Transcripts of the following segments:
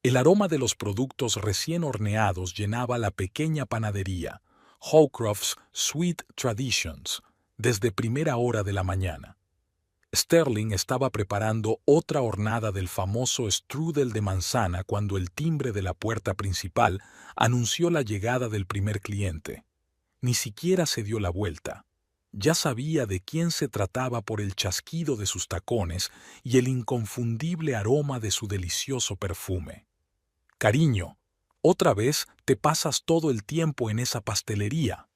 El aroma de los productos recién horneados llenaba la pequeña panadería, Howcroft's Sweet Traditions, desde primera hora de la mañana. Sterling estaba preparando otra hornada del famoso strudel de manzana cuando el timbre de la puerta principal anunció la llegada del primer cliente. Ni siquiera se dio la vuelta. Ya sabía de quién se trataba por el chasquido de sus tacones y el inconfundible aroma de su delicioso perfume. «Cariño, otra vez te pasas todo el tiempo en esa pastelería».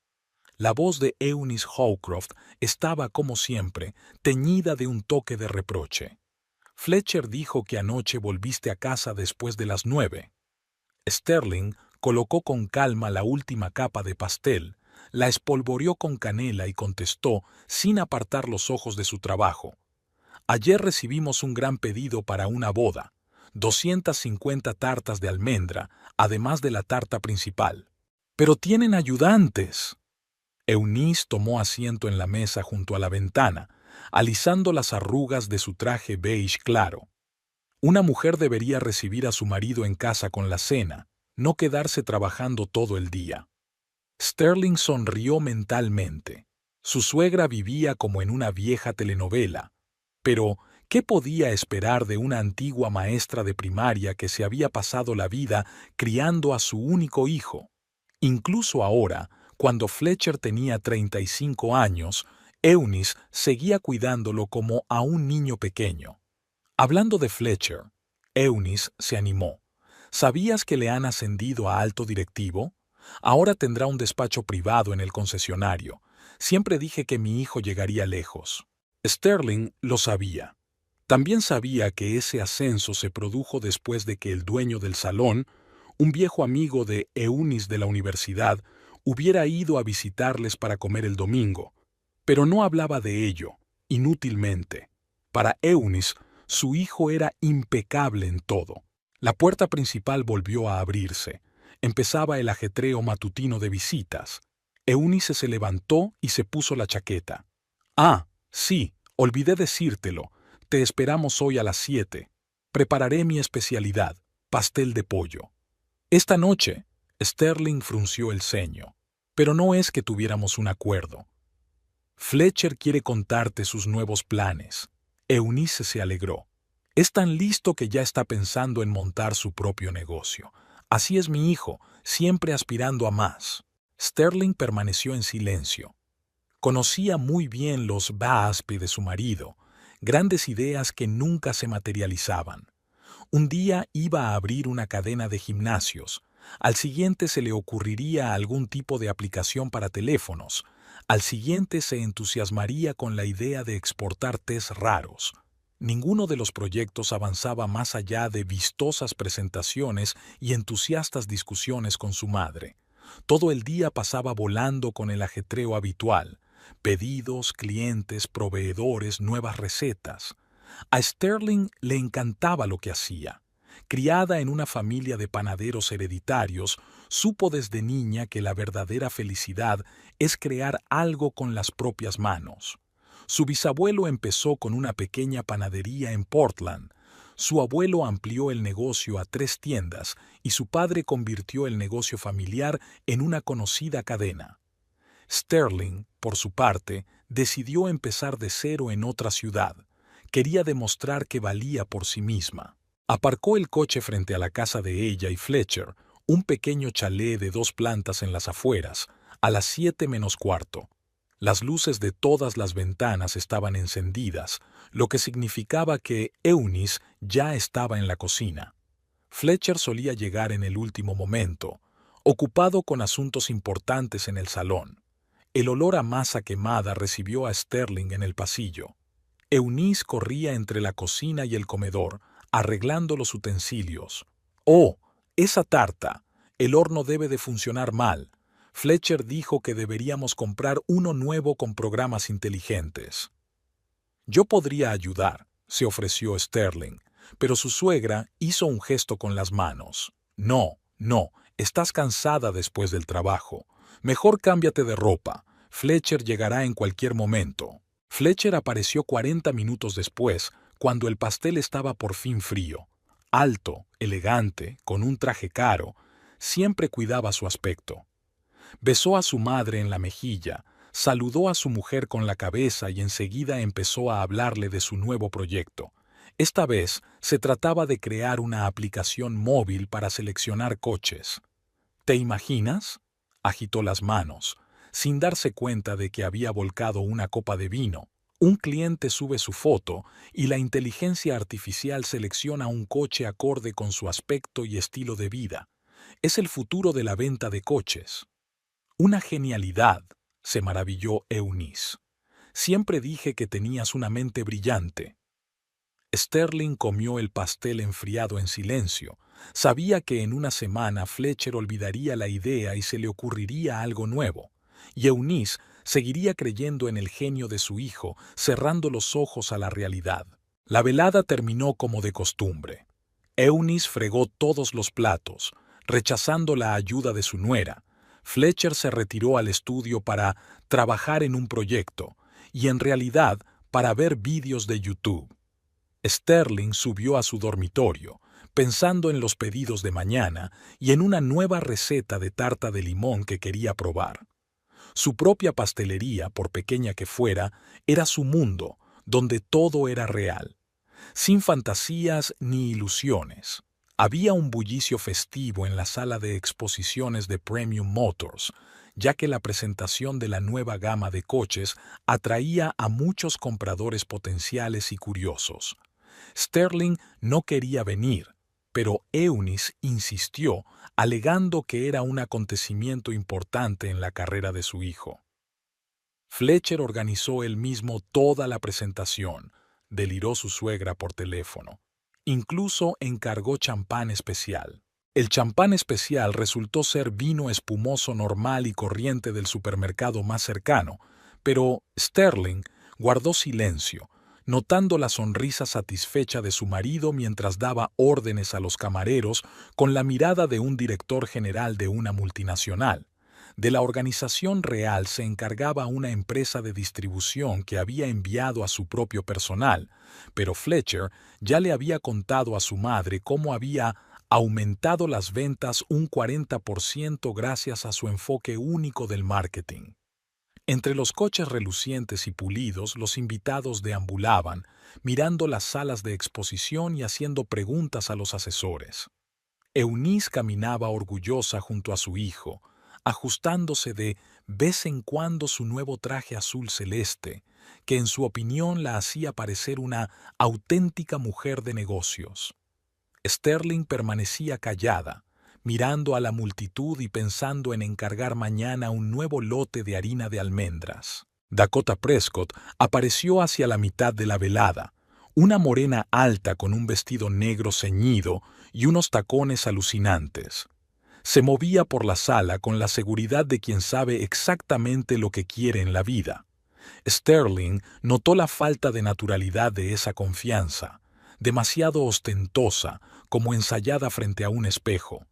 La voz de Eunice Howcroft estaba, como siempre, teñida de un toque de reproche. «Fletcher dijo que anoche volviste a casa después de las 9». Sterling colocó con calma la última capa de pastel, la espolvoreó con canela y contestó, sin apartar los ojos de su trabajo: «Ayer recibimos un gran pedido para una boda. 250 tartas de almendra, además de la tarta principal». «¡Pero tienen ayudantes!». Eunice tomó asiento en la mesa junto a la ventana, alisando las arrugas de su traje beige claro. Una mujer debería recibir a su marido en casa con la cena, no quedarse trabajando todo el día. Sterling sonrió mentalmente. Su suegra vivía como en una vieja telenovela. Pero, ¿qué podía esperar de una antigua maestra de primaria que se había pasado la vida criando a su único hijo? Incluso ahora, cuando Fletcher tenía 35 años, Eunice seguía cuidándolo como a un niño pequeño. Hablando de Fletcher, Eunice se animó. ¿Sabías que le han ascendido a alto directivo? Ahora tendrá un despacho privado en el concesionario. Siempre dije que mi hijo llegaría lejos. Sterling lo sabía. También sabía que ese ascenso se produjo después de que el dueño del salón, un viejo amigo de Eunice de la universidad, hubiera ido a visitarles para comer el domingo. Pero no hablaba de ello, inútilmente. Para Eunice, su hijo era impecable en todo. La puerta principal volvió a abrirse. Empezaba el ajetreo matutino de visitas. Eunice se levantó y se puso la chaqueta. «Ah, sí, olvidé decírtelo. Te esperamos hoy a las 7. Prepararé mi especialidad, pastel de pollo». «Esta noche», Sterling frunció el ceño. «Pero no es que tuviéramos un acuerdo». «Fletcher quiere contarte sus nuevos planes». Eunice se alegró. «Es tan listo que ya está pensando en montar su propio negocio. Así es mi hijo, siempre aspirando a más». Sterling permaneció en silencio. Conocía muy bien los BASP de su marido, grandes ideas que nunca se materializaban. Un día iba a abrir una cadena de gimnasios, al siguiente se le ocurriría algún tipo de aplicación para teléfonos, al siguiente se entusiasmaría con la idea de exportar tés raros. Ninguno de los proyectos avanzaba más allá de vistosas presentaciones y entusiastas discusiones con su madre. Todo el día pasaba volando con el ajetreo habitual: pedidos, clientes, proveedores, nuevas recetas. A Sterling le encantaba lo que hacía. Criada en una familia de panaderos hereditarios, supo desde niña que la verdadera felicidad es crear algo con las propias manos. Su bisabuelo empezó con una pequeña panadería en Portland. Su abuelo amplió el negocio a 3 tiendas y su padre convirtió el negocio familiar en una conocida cadena. Sterling, por su parte, decidió empezar de cero en otra ciudad. Quería demostrar que valía por sí misma. Aparcó el coche frente a la casa de ella y Fletcher, un pequeño chalet de 2 plantas en las afueras, a las 7 menos cuarto. Las luces de todas las ventanas estaban encendidas, lo que significaba que Eunice ya estaba en la cocina. Fletcher solía llegar en el último momento, ocupado con asuntos importantes en el salón. El olor a masa quemada recibió a Sterling en el pasillo. Eunice corría entre la cocina y el comedor, arreglando los utensilios. «Oh, esa tarta. El horno debe de funcionar mal. Fletcher dijo que deberíamos comprar uno nuevo con programas inteligentes». «Yo podría ayudar», se ofreció Sterling, pero su suegra hizo un gesto con las manos. «No, no, estás cansada después del trabajo. Mejor cámbiate de ropa. Fletcher llegará en cualquier momento». Fletcher apareció 40 minutos después, cuando el pastel estaba por fin frío. Alto, elegante, con un traje caro, siempre cuidaba su aspecto. Besó a su madre en la mejilla, saludó a su mujer con la cabeza y enseguida empezó a hablarle de su nuevo proyecto. Esta vez se trataba de crear una aplicación móvil para seleccionar coches. ¿Te imaginas? Agitó las manos, sin darse cuenta de que había volcado una copa de vino. Un cliente sube su foto y la inteligencia artificial selecciona un coche acorde con su aspecto y estilo de vida. Es el futuro de la venta de coches. Una genialidad, se maravilló Eunice. Siempre dije que tenías una mente brillante. Sterling comió el pastel enfriado en silencio. Sabía que en una semana Fletcher olvidaría la idea y se le ocurriría algo nuevo. Y Eunice seguiría creyendo en el genio de su hijo, cerrando los ojos a la realidad. La velada terminó como de costumbre. Eunice fregó todos los platos, rechazando la ayuda de su nuera. Fletcher se retiró al estudio para trabajar en un proyecto, y en realidad para ver vídeos de YouTube. Sterling subió a su dormitorio, pensando en los pedidos de mañana y en una nueva receta de tarta de limón que quería probar. Su propia pastelería, por pequeña que fuera, era su mundo, donde todo era real, sin fantasías ni ilusiones. Había un bullicio festivo en la sala de exposiciones de Premium Motors, ya que la presentación de la nueva gama de coches atraía a muchos compradores potenciales y curiosos. Sterling no quería venir, pero Eunice insistió, alegando que era un acontecimiento importante en la carrera de su hijo. Fletcher organizó él mismo toda la presentación, deliró su suegra por teléfono. Incluso encargó champán especial. El champán especial resultó ser vino espumoso normal y corriente del supermercado más cercano, pero Sterling guardó silencio, notando la sonrisa satisfecha de su marido mientras daba órdenes a los camareros con la mirada de un director general de una multinacional. De la organización real se encargaba una empresa de distribución que había enviado a su propio personal, pero Fletcher ya le había contado a su madre cómo había aumentado las ventas un 40% gracias a su enfoque único del marketing. Entre los coches relucientes y pulidos, los invitados deambulaban, mirando las salas de exposición y haciendo preguntas a los asesores. Eunice caminaba orgullosa junto a su hijo, ajustándose de vez en cuando su nuevo traje azul celeste, que en su opinión la hacía parecer una auténtica mujer de negocios. Sterling permanecía callada, mirando a la multitud y pensando en encargar mañana un nuevo lote de harina de almendras. Dakota Prescott apareció hacia la mitad de la velada, una morena alta con un vestido negro ceñido y unos tacones alucinantes. Se movía por la sala con la seguridad de quien sabe exactamente lo que quiere en la vida. Sterling notó la falta de naturalidad de esa confianza, demasiado ostentosa, como ensayada frente a un espejo.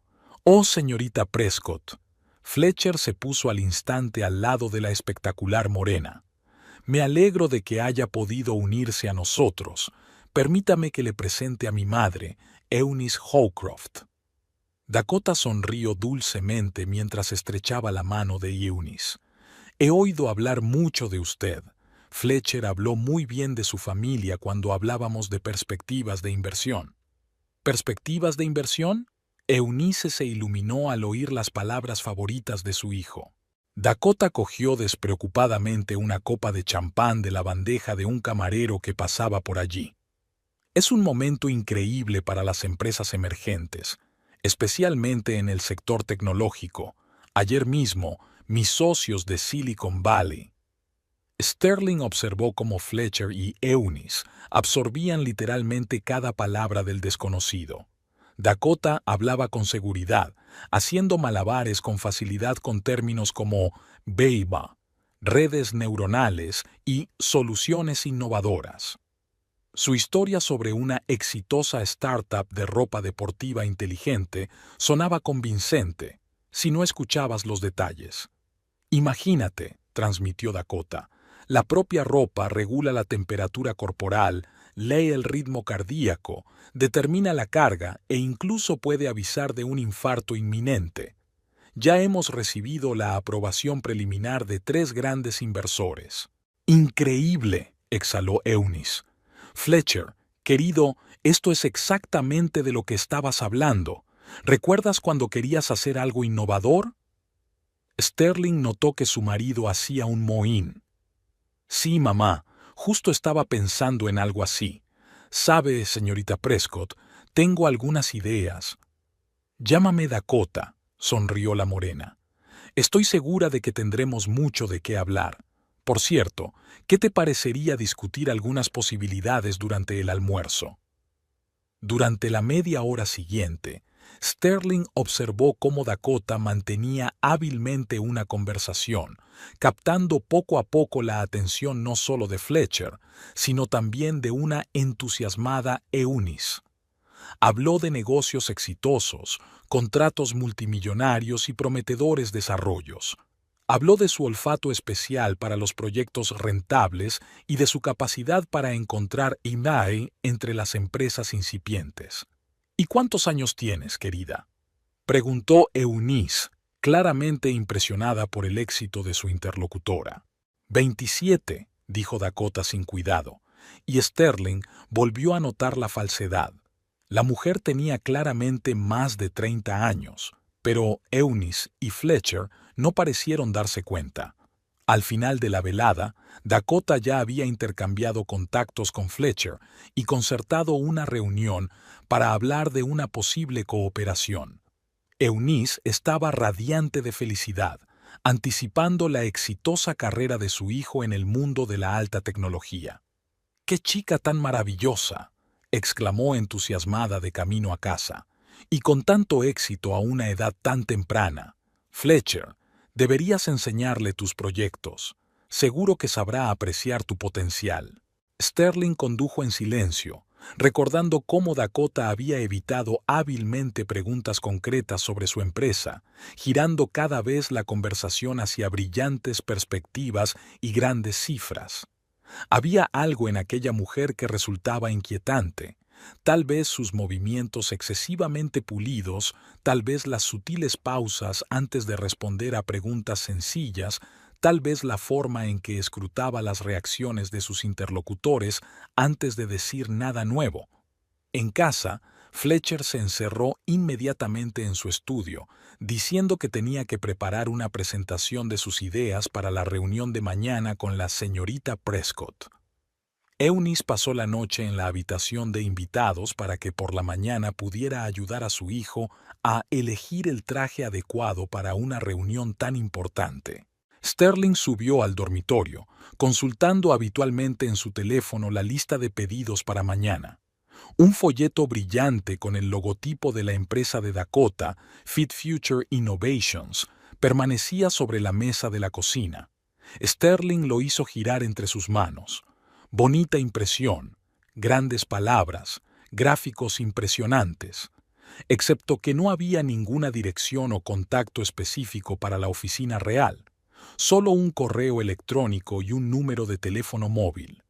«Oh, señorita Prescott». Fletcher se puso al instante al lado de la espectacular morena. «Me alegro de que haya podido unirse a nosotros. Permítame que le presente a mi madre, Eunice Howcroft». Dakota sonrió dulcemente mientras estrechaba la mano de Eunice. «He oído hablar mucho de usted. Fletcher habló muy bien de su familia cuando hablábamos de perspectivas de inversión». «¿Perspectivas de inversión?». Eunice se iluminó al oír las palabras favoritas de su hijo. Dakota cogió despreocupadamente una copa de champán de la bandeja de un camarero que pasaba por allí. Es un momento increíble para las empresas emergentes, especialmente en el sector tecnológico. Ayer mismo, mis socios de Silicon Valley. Sterling observó cómo Fletcher y Eunice absorbían literalmente cada palabra del desconocido. Dakota hablaba con seguridad, haciendo malabares con facilidad con términos como BEIBA, redes neuronales y soluciones innovadoras. Su historia sobre una exitosa startup de ropa deportiva inteligente sonaba convincente, si no escuchabas los detalles. «Imagínate», transmitió Dakota, «la propia ropa regula la temperatura corporal, lee el ritmo cardíaco, determina la carga e incluso puede avisar de un infarto inminente. Ya hemos recibido la aprobación preliminar de 3 grandes inversores. ¡Increíble!, exhaló Eunice. Fletcher, querido, esto es exactamente de lo que estabas hablando. ¿Recuerdas cuando querías hacer algo innovador? Sterling notó que su marido hacía un mohín. Sí, mamá, justo estaba pensando en algo así. Sabe, señorita Prescott, tengo algunas ideas. Llámame Dakota, sonrió la morena. Estoy segura de que tendremos mucho de qué hablar. Por cierto, ¿qué te parecería discutir algunas posibilidades durante el almuerzo? Durante la media hora siguiente, Sterling observó cómo Dakota mantenía hábilmente una conversación, captando poco a poco la atención no solo de Fletcher, sino también de una entusiasmada Eunice. Habló de negocios exitosos, contratos multimillonarios y prometedores desarrollos. Habló de su olfato especial para los proyectos rentables y de su capacidad para encontrar M&A entre las empresas incipientes. ¿Y cuántos años tienes, querida?, preguntó Eunice, claramente impresionada por el éxito de su interlocutora. 27, dijo Dakota sin cuidado, y Sterling volvió a notar la falsedad. La mujer tenía claramente más de 30 años, pero Eunice y Fletcher no parecieron darse cuenta. Al final de la velada, Dakota ya había intercambiado contactos con Fletcher y concertado una reunión para hablar de una posible cooperación. Eunice estaba radiante de felicidad, anticipando la exitosa carrera de su hijo en el mundo de la alta tecnología. ¡Qué chica tan maravillosa!, exclamó entusiasmada de camino a casa. Y con tanto éxito a una edad tan temprana. Fletcher, deberías enseñarle tus proyectos. Seguro que sabrá apreciar tu potencial. Sterling condujo en silencio, recordando cómo Dakota había evitado hábilmente preguntas concretas sobre su empresa, girando cada vez la conversación hacia brillantes perspectivas y grandes cifras. Había algo en aquella mujer que resultaba inquietante. Tal vez sus movimientos excesivamente pulidos, tal vez las sutiles pausas antes de responder a preguntas sencillas, tal vez la forma en que escrutaba las reacciones de sus interlocutores antes de decir nada nuevo. En casa, Fletcher se encerró inmediatamente en su estudio, diciendo que tenía que preparar una presentación de sus ideas para la reunión de mañana con la señorita Prescott. Eunice pasó la noche en la habitación de invitados para que por la mañana pudiera ayudar a su hijo a elegir el traje adecuado para una reunión tan importante. Sterling subió al dormitorio, consultando habitualmente en su teléfono la lista de pedidos para mañana. Un folleto brillante con el logotipo de la empresa de Dakota, Fit Future Innovations, permanecía sobre la mesa de la cocina. Sterling lo hizo girar entre sus manos. Bonita impresión, grandes palabras, gráficos impresionantes. Excepto que no había ninguna dirección o contacto específico para la oficina real. Solo un correo electrónico y un número de teléfono móvil.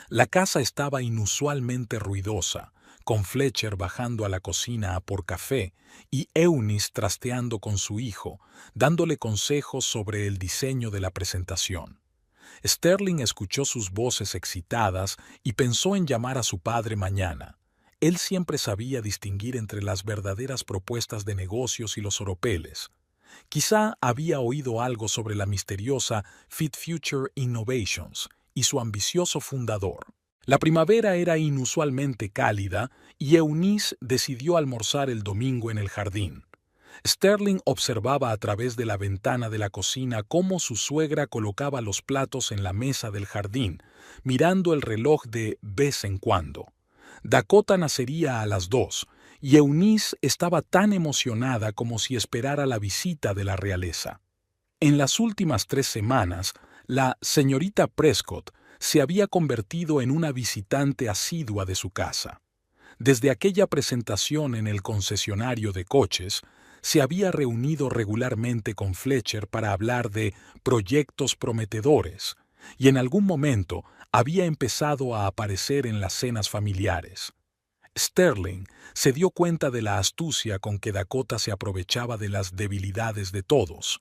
La casa estaba inusualmente ruidosa, con Fletcher bajando a la cocina a por café y Eunice trasteando con su hijo, dándole consejos sobre el diseño de la presentación. Sterling escuchó sus voces excitadas y pensó en llamar a su padre mañana. Él siempre sabía distinguir entre las verdaderas propuestas de negocios y los oropeles. Quizá había oído algo sobre la misteriosa Fit Future Innovations y su ambicioso fundador. La primavera era inusualmente cálida y Eunice decidió almorzar el domingo en el jardín. Sterling observaba a través de la ventana de la cocina cómo su suegra colocaba los platos en la mesa del jardín, mirando el reloj de vez en cuando. Dakota nacería a las 2, y Eunice estaba tan emocionada como si esperara la visita de la realeza. En las últimas 3 semanas, la señorita Prescott se había convertido en una visitante asidua de su casa. Desde aquella presentación en el concesionario de coches, se había reunido regularmente con Fletcher para hablar de proyectos prometedores, y en algún momento había empezado a aparecer en las cenas familiares. Sterling se dio cuenta de la astucia con que Dakota se aprovechaba de las debilidades de todos.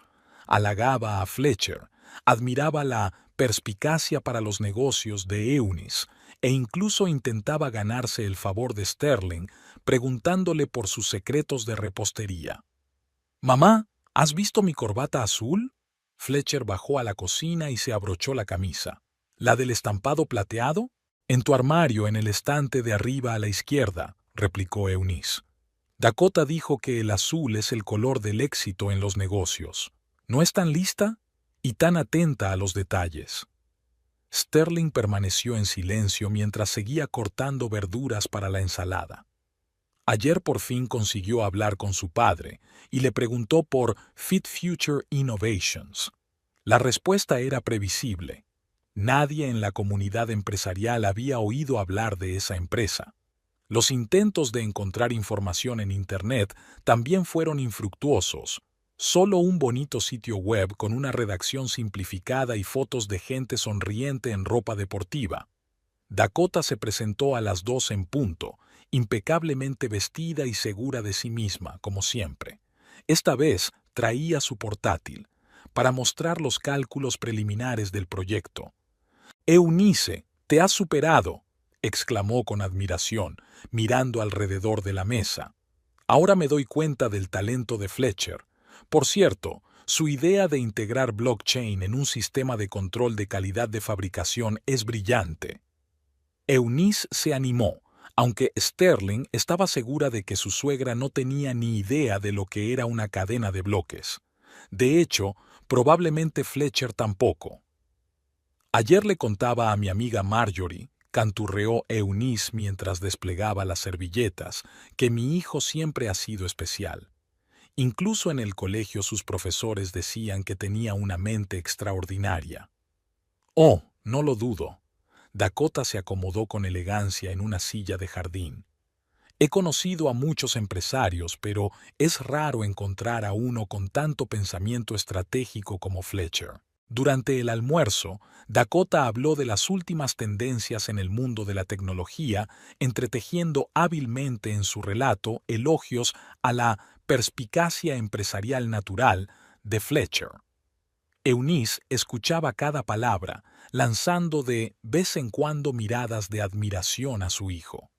Halagaba a Fletcher, admiraba la perspicacia para los negocios de Eunice e incluso intentaba ganarse el favor de Sterling preguntándole por sus secretos de repostería. «Mamá, ¿has visto mi corbata azul?» Fletcher bajó a la cocina y se abrochó la camisa. «¿La del estampado plateado?» «En tu armario, en el estante de arriba a la izquierda», replicó Eunice. Dakota dijo que el azul es el color del éxito en los negocios. ¿No es tan lista? Y tan atenta a los detalles. Sterling permaneció en silencio mientras seguía cortando verduras para la ensalada. Ayer por fin consiguió hablar con su padre y le preguntó por Fit Future Innovations. La respuesta era previsible. Nadie en la comunidad empresarial había oído hablar de esa empresa. Los intentos de encontrar información en Internet también fueron infructuosos. Solo un bonito sitio web con una redacción simplificada y fotos de gente sonriente en ropa deportiva. Dakota se presentó a las 2 en punto, impecablemente vestida y segura de sí misma, como siempre. Esta vez traía su portátil, para mostrar los cálculos preliminares del proyecto. «Eunice, te has superado», exclamó con admiración, mirando alrededor de la mesa. «Ahora me doy cuenta del talento de Fletcher. Por cierto, su idea de integrar blockchain en un sistema de control de calidad de fabricación es brillante». Eunice se animó, aunque Sterling estaba segura de que su suegra no tenía ni idea de lo que era una cadena de bloques. De hecho, probablemente Fletcher tampoco. «Ayer le contaba a mi amiga Marjorie», canturreó Eunice mientras desplegaba las servilletas, «que mi hijo siempre ha sido especial. Incluso en el colegio sus profesores decían que tenía una mente extraordinaria». «Oh, no lo dudo». Dakota se acomodó con elegancia en una silla de jardín. «He conocido a muchos empresarios, pero es raro encontrar a uno con tanto pensamiento estratégico como Fletcher». Durante el almuerzo, Dakota habló de las últimas tendencias en el mundo de la tecnología, entretejiendo hábilmente en su relato elogios a la perspicacia empresarial natural de Fletcher. Eunice escuchaba cada palabra, lanzando de vez en cuando miradas de admiración a su hijo.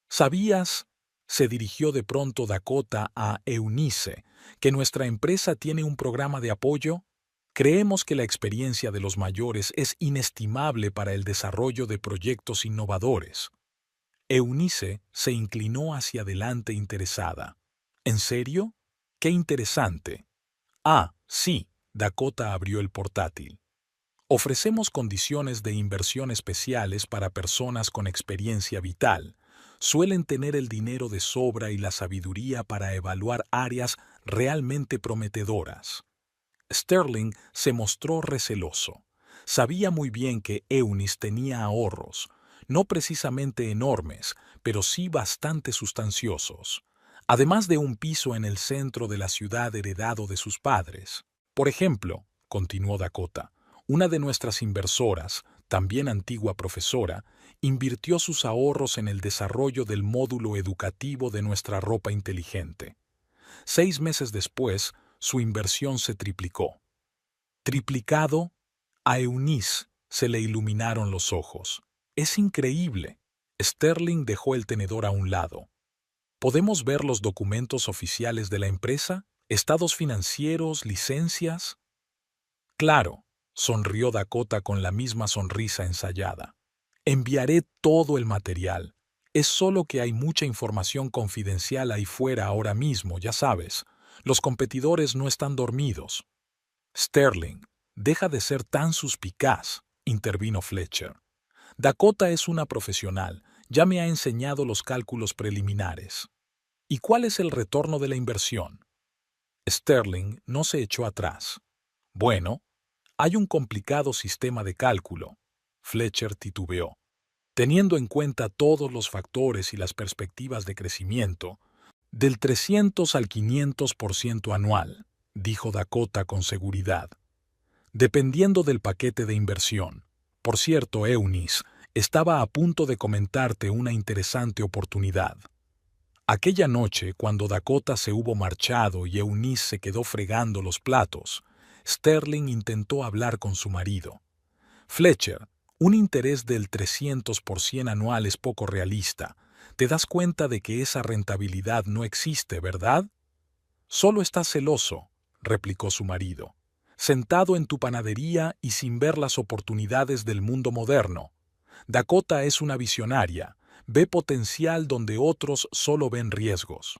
«¿Sabías?» Se dirigió de pronto Dakota a Eunice, «que nuestra empresa tiene un programa de apoyo. Creemos que la experiencia de los mayores es inestimable para el desarrollo de proyectos innovadores». Eunice se inclinó hacia adelante interesada. «¿En serio? ¡Qué interesante!» «Ah, sí», Dakota abrió el portátil. «Ofrecemos condiciones de inversión especiales para personas con experiencia vital. Suelen tener el dinero de sobra y la sabiduría para evaluar áreas realmente prometedoras». Sterling se mostró receloso. Sabía muy bien que Eunice tenía ahorros, no precisamente enormes, pero sí bastante sustanciosos, además de un piso en el centro de la ciudad heredado de sus padres. «Por ejemplo», continuó Dakota, «una de nuestras inversoras, también antigua profesora, invirtió sus ahorros en el desarrollo del módulo educativo de nuestra ropa inteligente. 6 meses después, su inversión se triplicó». «¿Triplicado?» A Eunice se le iluminaron los ojos. «Es increíble». Sterling dejó el tenedor a un lado. «¿Podemos ver los documentos oficiales de la empresa? ¿Estados financieros, licencias?» «Claro», sonrió Dakota con la misma sonrisa ensayada. «Enviaré todo el material. Es solo que hay mucha información confidencial ahí fuera ahora mismo, ya sabes. Los competidores no están dormidos». «Sterling, deja de ser tan suspicaz», intervino Fletcher. «Dakota es una profesional, ya me ha enseñado los cálculos preliminares». «¿Y cuál es el retorno de la inversión?» Sterling no se echó atrás. «Bueno, hay un complicado sistema de cálculo», Fletcher titubeó. «Teniendo en cuenta todos los factores y las perspectivas de crecimiento, del 300 al 500% anual», dijo Dakota con seguridad. «Dependiendo del paquete de inversión. Por cierto, Eunice, estaba a punto de comentarte una interesante oportunidad. Aquella noche, cuando Dakota se hubo marchado y Eunice se quedó fregando los platos, Sterling intentó hablar con su marido. Fletcher, un interés del 300% anual es poco realista. Te das cuenta de que esa rentabilidad no existe, ¿verdad? Solo estás celoso, replicó su marido, sentado en tu panadería y sin ver las oportunidades del mundo moderno. Dakota es una visionaria, ve potencial donde otros solo ven riesgos.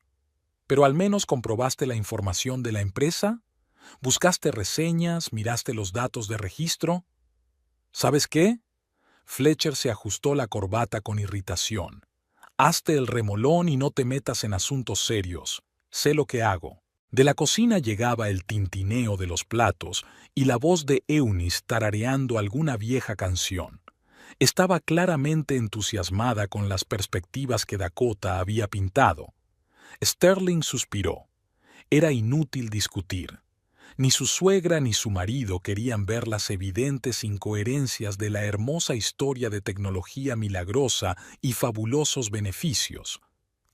¿Pero al menos comprobaste la información de la empresa? ¿Buscaste reseñas? ¿Miraste los datos de registro? ¿Sabes qué? Fletcher se ajustó la corbata con irritación. Hazte el remolón y no te metas en asuntos serios. Sé lo que hago. De la cocina llegaba el tintineo de los platos y la voz de Eunice tarareando alguna vieja canción. Estaba claramente entusiasmada con las perspectivas que Dakota había pintado. Sterling suspiró. Era inútil discutir. Ni su suegra ni su marido querían ver las evidentes incoherencias de la hermosa historia de tecnología milagrosa y fabulosos beneficios.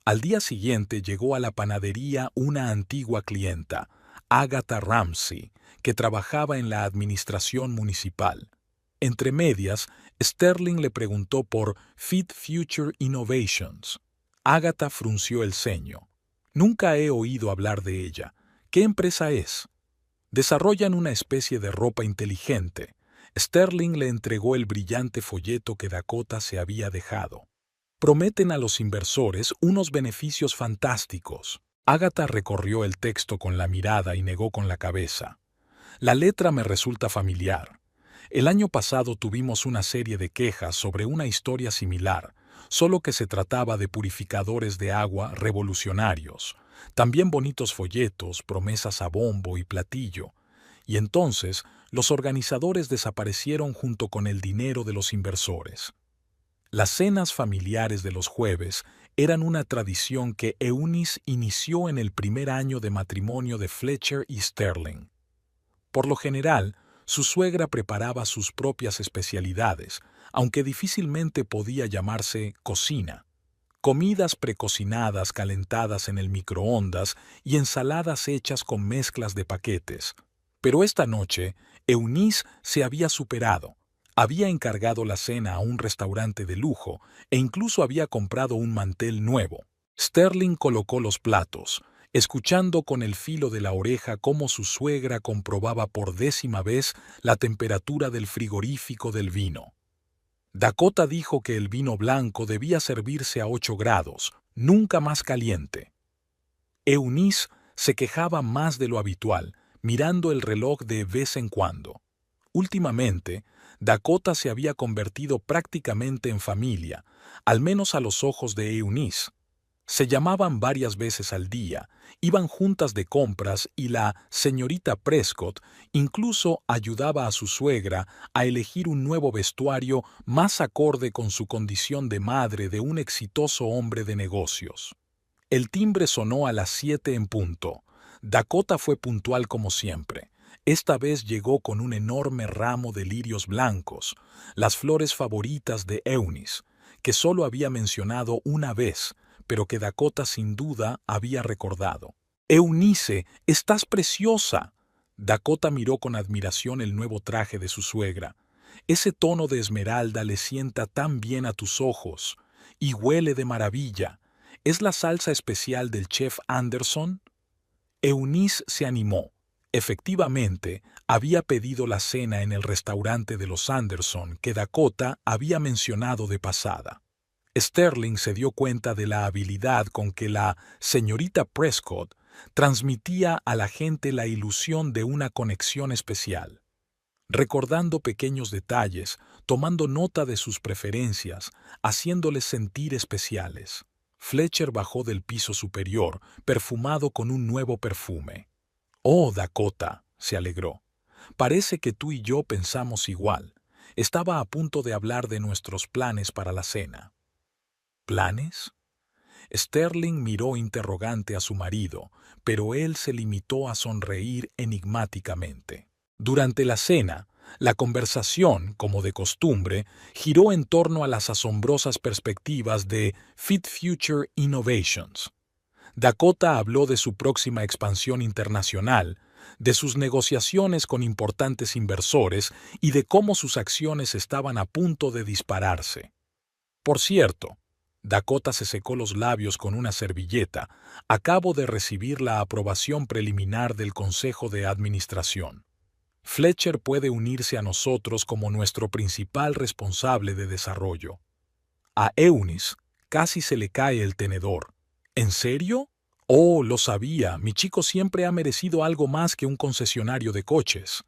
Al día siguiente llegó a la panadería una antigua clienta, Agatha Ramsey, que trabajaba en la administración municipal. Entre medias, Sterling le preguntó por Fit Future Innovations. Agatha frunció el ceño. Nunca he oído hablar de ella. ¿Qué empresa es? Desarrollan una especie de ropa inteligente. Sterling le entregó el brillante folleto que Dakota se había dejado. Prometen a los inversores unos beneficios fantásticos. Agatha recorrió el texto con la mirada y negó con la cabeza. La letra me resulta familiar. El año pasado tuvimos una serie de quejas sobre una historia similar, solo que se trataba de purificadores de agua revolucionarios. También bonitos folletos, promesas a bombo y platillo. Y entonces, los organizadores desaparecieron junto con el dinero de los inversores. Las cenas familiares de los jueves eran una tradición que Eunice inició en el primer año de matrimonio de Fletcher y Sterling. Por lo general, su suegra preparaba sus propias especialidades, aunque difícilmente podía llamarse cocina. Comidas precocinadas calentadas en el microondas y ensaladas hechas con mezclas de paquetes. Pero esta noche, Eunice se había superado. Había encargado la cena a un restaurante de lujo e incluso había comprado un mantel nuevo. Sterling colocó los platos, escuchando con el filo de la oreja cómo su suegra comprobaba por 10ª vez la temperatura del frigorífico del vino. Dakota dijo que el vino blanco debía servirse a 8 grados, nunca más caliente. Eunice se quejaba más de lo habitual, mirando el reloj de vez en cuando. Últimamente, Dakota se había convertido prácticamente en familia, al menos a los ojos de Eunice. Se llamaban varias veces al día, iban juntas de compras y la señorita Prescott incluso ayudaba a su suegra a elegir un nuevo vestuario más acorde con su condición de madre de un exitoso hombre de negocios. El timbre sonó a las 7 en punto. Dakota fue puntual como siempre. Esta vez llegó con un enorme ramo de lirios blancos, las flores favoritas de Eunice, que solo había mencionado una vez, pero que Dakota sin duda había recordado. «Eunice, estás preciosa». Dakota miró con admiración el nuevo traje de su suegra. «Ese tono de esmeralda le sienta tan bien a tus ojos. Y huele de maravilla. ¿Es la salsa especial del chef Anderson?» Eunice se animó. Efectivamente, había pedido la cena en el restaurante de los Anderson que Dakota había mencionado de pasada. Sterling se dio cuenta de la habilidad con que la señorita Prescott transmitía a la gente la ilusión de una conexión especial. Recordando pequeños detalles, tomando nota de sus preferencias, haciéndoles sentir especiales. Fletcher bajó del piso superior, perfumado con un nuevo perfume. «Oh, Dakota», se alegró. «Parece que tú y yo pensamos igual. Estaba a punto de hablar de nuestros planes para la cena». ¿Planes? Sterling miró interrogante a su marido, pero él se limitó a sonreír enigmáticamente. Durante la cena, La conversación, como de costumbre, giró en torno a las asombrosas perspectivas de Fit Future Innovations. Dakota habló de su próxima expansión internacional, de sus negociaciones con importantes inversores y de cómo sus acciones estaban a punto de dispararse. Por cierto, Dakota se secó los labios con una servilleta. Acabo de recibir la aprobación preliminar del Consejo de Administración. Fletcher puede unirse a nosotros como nuestro principal responsable de desarrollo. A Eunice casi se le cae el tenedor. ¿En serio? Oh, lo sabía, mi chico siempre ha merecido algo más que un concesionario de coches.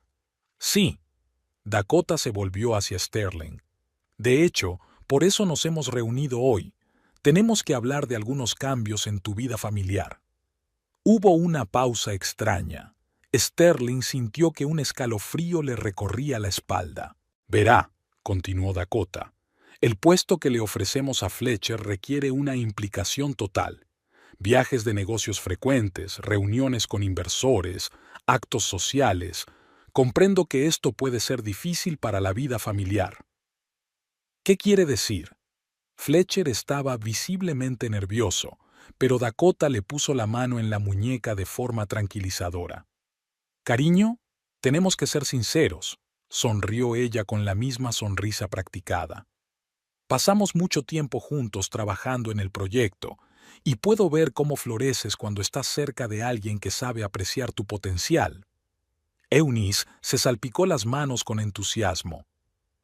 Sí. Dakota se volvió hacia Sterling. De hecho, por eso nos hemos reunido hoy. Tenemos que hablar de algunos cambios en tu vida familiar. Hubo una pausa extraña. Sterling sintió que un escalofrío le recorría la espalda. Verá, continuó Dakota, el puesto que le ofrecemos a Fletcher requiere una implicación total. Viajes de negocios frecuentes, reuniones con inversores, actos sociales. Comprendo que esto puede ser difícil para la vida familiar. ¿Qué quiere decir? Fletcher estaba visiblemente nervioso, pero Dakota le puso la mano en la muñeca de forma tranquilizadora. Cariño, tenemos que ser sinceros, sonrió ella con la misma sonrisa practicada. Pasamos mucho tiempo juntos trabajando en el proyecto, y puedo ver cómo floreces cuando estás cerca de alguien que sabe apreciar tu potencial. Eunice se salpicó las manos con entusiasmo.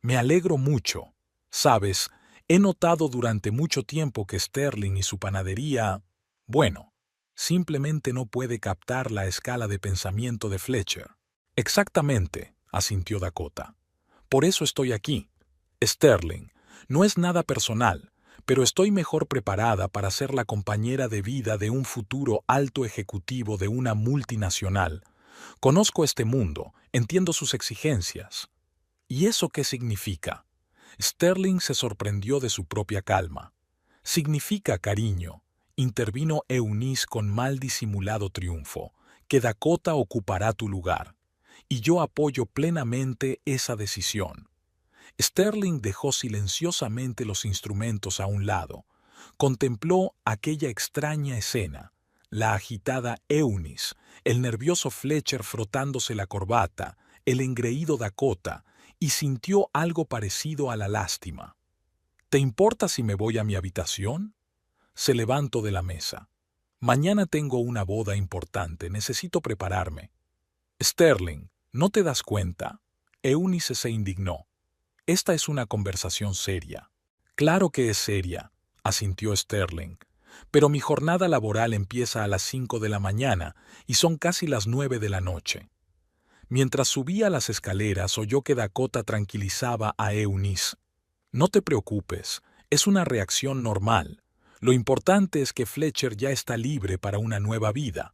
Me alegro mucho. Sabes, he notado durante mucho tiempo que Sterling y su panadería, bueno, simplemente no puede captar la escala de pensamiento de Fletcher. Exactamente, asintió Dakota. Por eso estoy aquí. Sterling, no es nada personal, pero estoy mejor preparada para ser la compañera de vida de un futuro alto ejecutivo de una multinacional. Conozco este mundo, entiendo sus exigencias. ¿Y eso qué significa? Sterling se sorprendió de su propia calma. Significa, cariño, intervino Eunice con mal disimulado triunfo, que Dakota ocupará tu lugar. Y yo apoyo plenamente esa decisión. Sterling dejó silenciosamente los instrumentos a un lado. Contempló aquella extraña escena, la agitada Eunice, el nervioso Fletcher frotándose la corbata, el engreído Dakota, y sintió algo parecido a la lástima. ¿Te importa si me voy a mi habitación? Se levantó de la mesa. Mañana tengo una boda importante, necesito prepararme. Sterling, ¿no te das cuenta? Eunice se indignó. Esta es una conversación seria. Claro que es seria, asintió Sterling. Pero mi jornada laboral empieza a las 5 de la mañana y son casi las 9 de la noche. Mientras subía las escaleras oyó que Dakota tranquilizaba a Eunice. No te preocupes, es una reacción normal. Lo importante es que Fletcher ya está libre para una nueva vida.